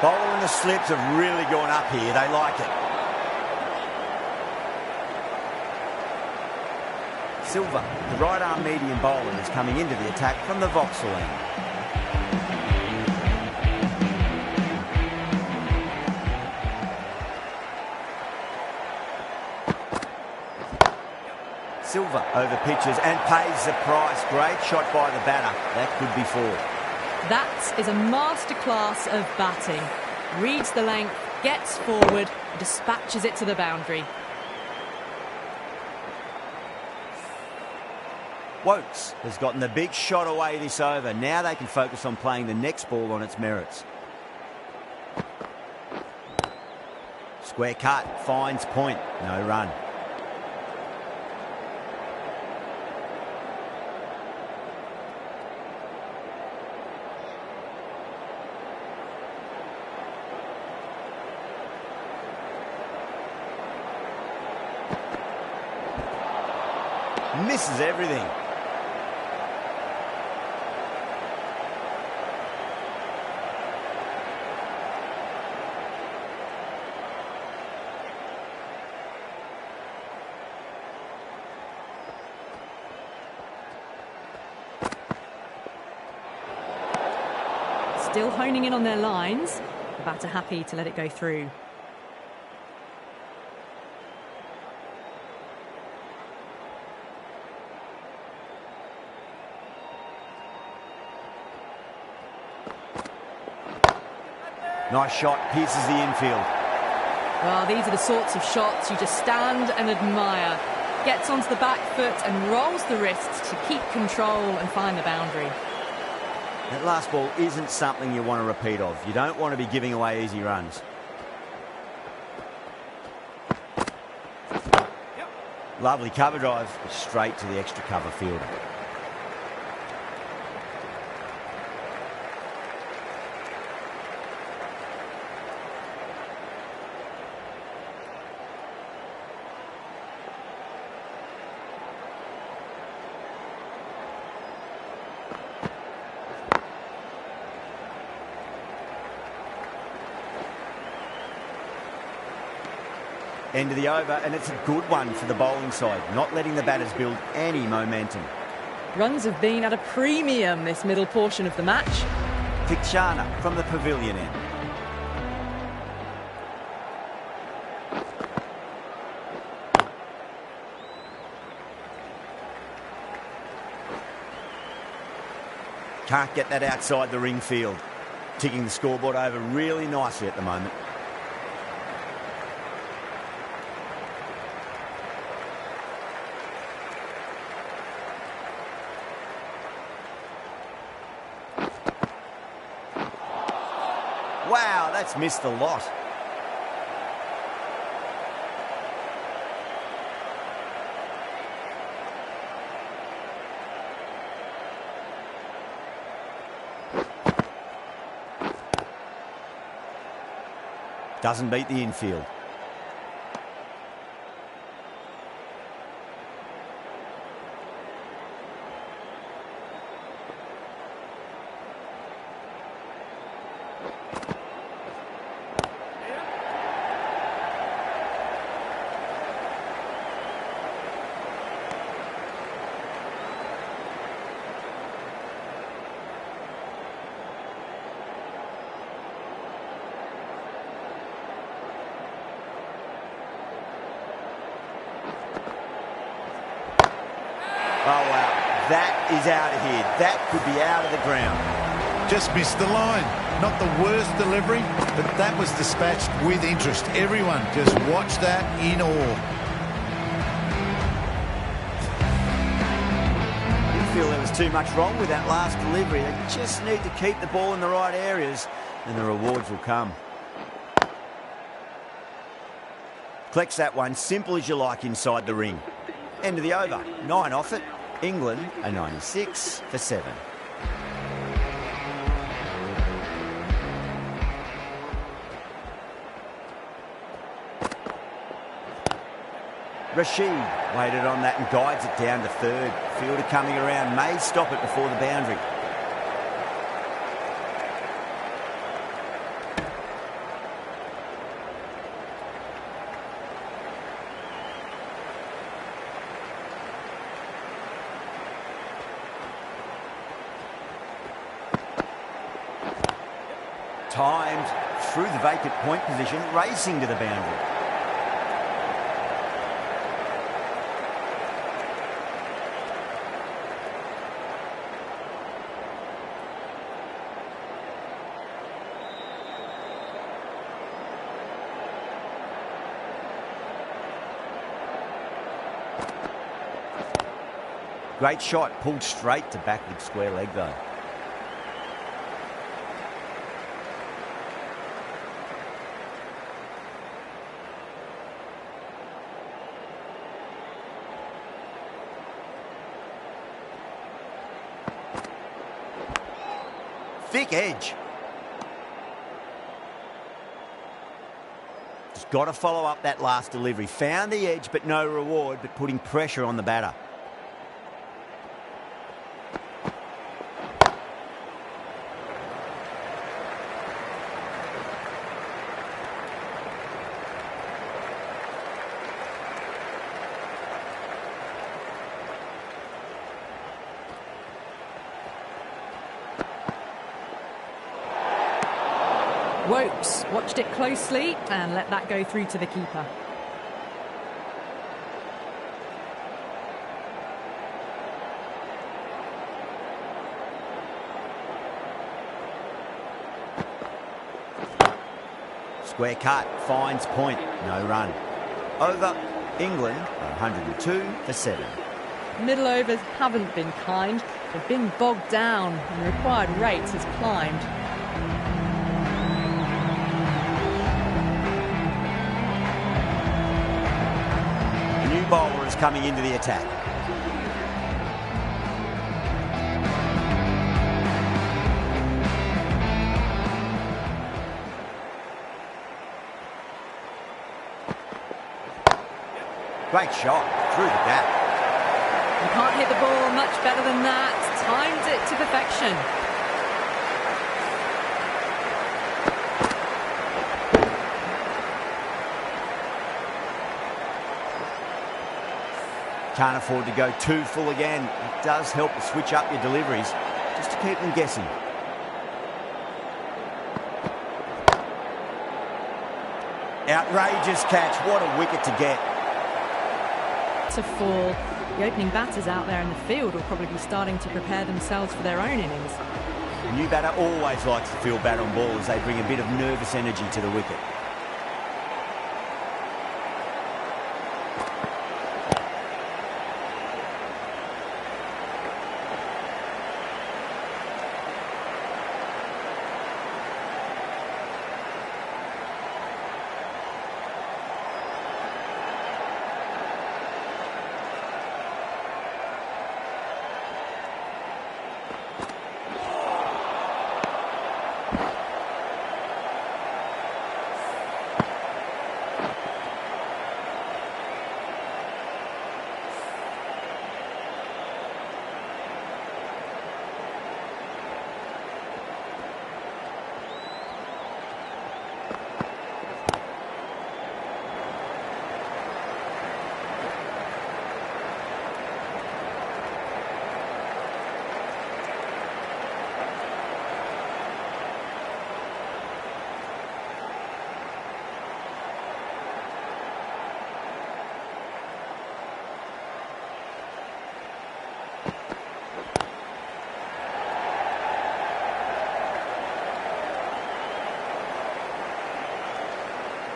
Bowler and the slips have really gone up here. They like it. Silva, the right-arm medium bowler, is coming into the attack from the Vauxhall end. Silva over pitches and pays the price. Great shot by the batter. That could be four. That is a masterclass of batting. Reads the length, gets forward, dispatches it to the boundary. Wokes has gotten the big shot away this over. Now they can focus on playing the next ball on its merits. Square cut, finds point, no run. Misses everything. Still honing in on their lines. The batter happy to let it go through. Nice shot, pierces the infield. Well, these are the sorts of shots you just stand and admire. Gets onto the back foot and rolls the wrists to keep control and find the boundary. That last ball isn't something you want to repeat of. You don't want to be giving away easy runs. Lovely cover drive, straight to the extra cover field. End of the over, and it's a good one for the bowling side, not letting the batters build any momentum. Runs have been at a premium this middle portion of the match. Tikshana from the pavilion end. Can't get that outside the ring field. Ticking the scoreboard over really nicely at the moment. Wow, that's missed a lot. Doesn't beat the infield. That is out of here. That could be out of the ground. Just missed the line. Not the worst delivery, but that was dispatched with interest. Everyone just watched that in awe. Didn't feel there was too much wrong with that last delivery. They just need to keep the ball in the right areas and the rewards will come. Collects that one, simple as you like inside the ring. End of the over. 9 off it. England are 96 for 7. Rashid waited on that and guides it down to third. Fielder coming around, may stop it before the boundary. Timed through the vacant point position, racing to the boundary. Great shot, pulled straight to backward square leg though. Thick edge. Just got to follow up that last delivery. Found the edge, but no reward, but putting pressure on the batter. Wokes watched it closely and let that go through to the keeper. Square cut, finds point, no run. Over, England 102 for 7. Middle overs haven't been kind. They've been bogged down and the required rate has climbed. New bowler is coming into the attack. Great shot through the gap. You can't hit the ball much better than that. Timed it to perfection. Can't afford to go too full again. It does help to switch up your deliveries, just to keep them guessing. Outrageous catch. What a wicket to get. To fall. The opening batters out there in the field will probably be starting to prepare themselves for their own innings. The new batter always likes to feel bat on ball as they bring a bit of nervous energy to the wicket.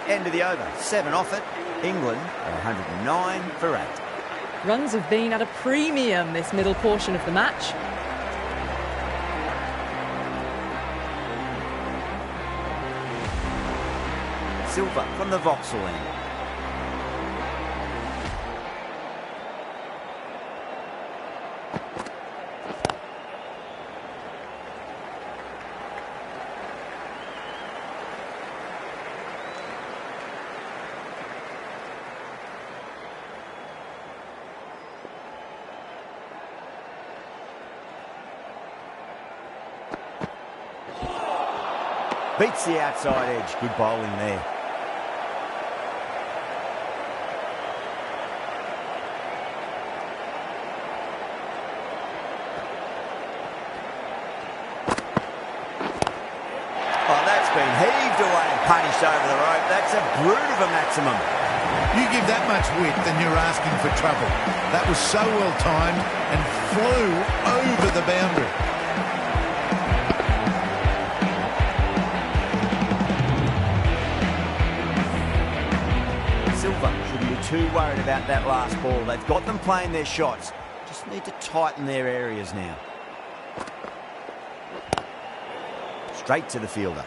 End of the over. 7 off it. England are 109 for 8. Runs have been at a premium this middle portion of the match. Silva from the Vauxhall end. Beats the outside edge. Good bowling there. Oh, that's been heaved away and punished over the rope. That's a brute of a maximum. You give that much width and you're asking for trouble. That was so well timed and flew over the boundary. Silva shouldn't be too worried about that last ball. They've got them playing their shots. Just need to tighten their areas now. Straight to the fielder.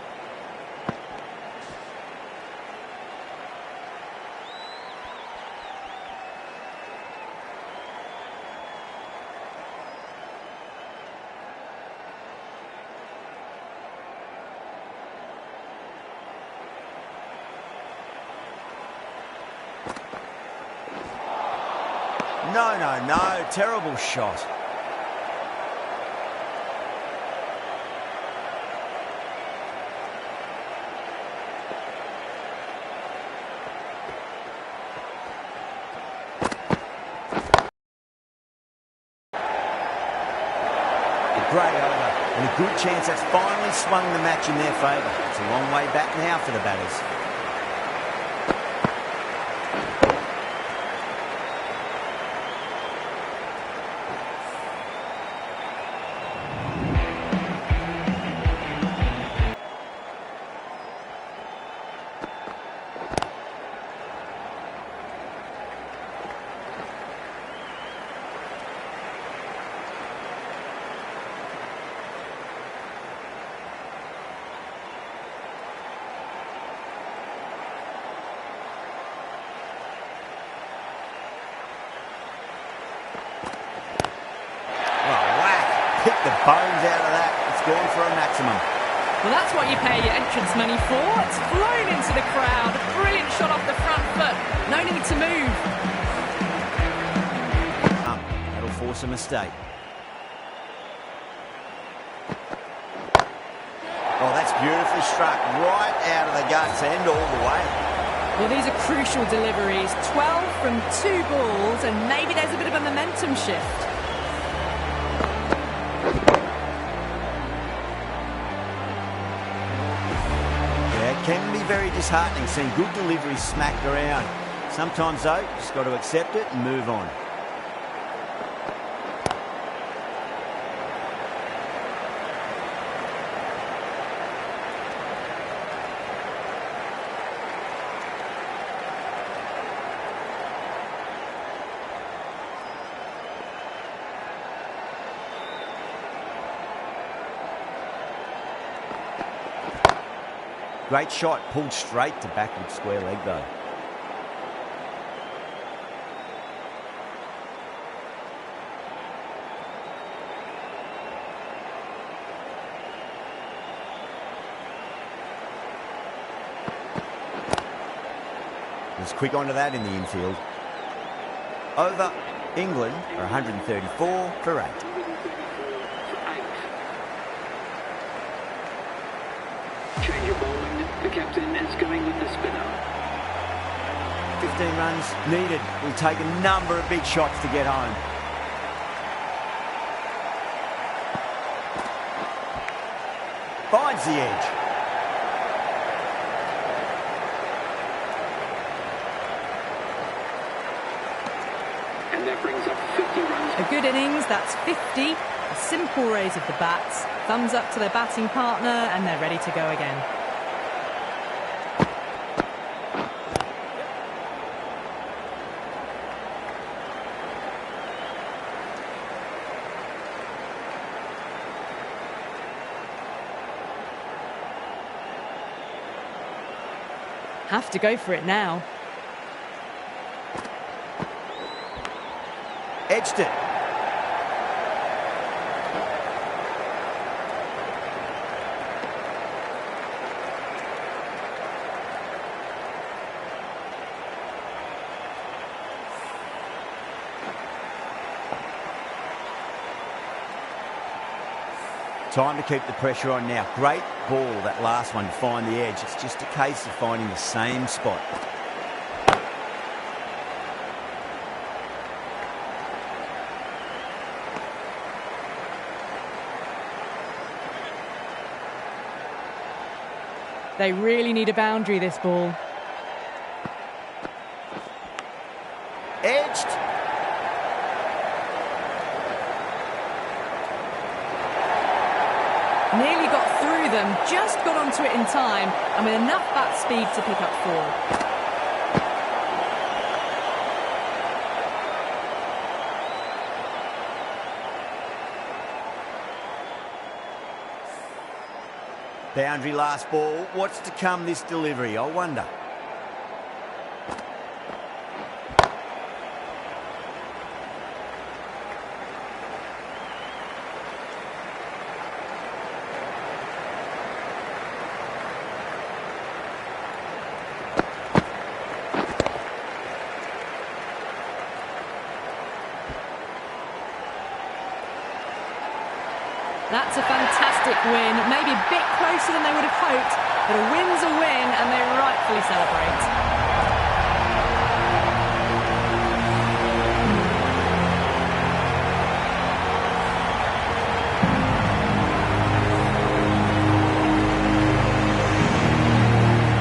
No. Terrible shot. Great over, and a good chance that's finally swung the match in their favour. It's a long way back now for the batters. Pick the bones out of that. It's gone for a maximum. Well, that's what you pay your entrance money for. It's flown into the crowd. A brilliant shot off the front foot. No need to move. That'll force a mistake. Oh, that's beautifully struck. Right out of the guts end all the way. Well, these are crucial deliveries. 12 from 2 balls, and maybe there's a bit of a momentum shift. Can be very disheartening seeing good deliveries smacked around. Sometimes though, just got to accept it and move on. Great shot, pulled straight to backward square leg though. Was quick onto that in the infield. Over. England are 134 for 8. Change of bowling. The captain is going with the spinner. 15 runs needed. Will take a number of big shots to get home. Finds the edge. And that brings up 50 runs. A good innings, that's 50. A simple raise of the bats. Thumbs up to their batting partner, and they're ready to go again. Have to go for it now. Edged it. Time to keep the pressure on now. Great ball, that last one, to find the edge. It's just a case of finding the same spot. They really need a boundary, this ball. Edged. Nearly got through them, just got onto it in time, and with enough bat speed to pick up 4. Boundary last ball. What's to come this delivery, I wonder? That's a fantastic win. Maybe a bit closer than they would have hoped, but a win's a win, and they rightfully celebrate.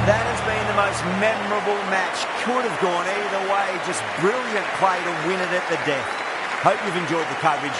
That has been the most memorable match. Could have gone either way. Just brilliant play to win it at the death. Hope you've enjoyed the coverage.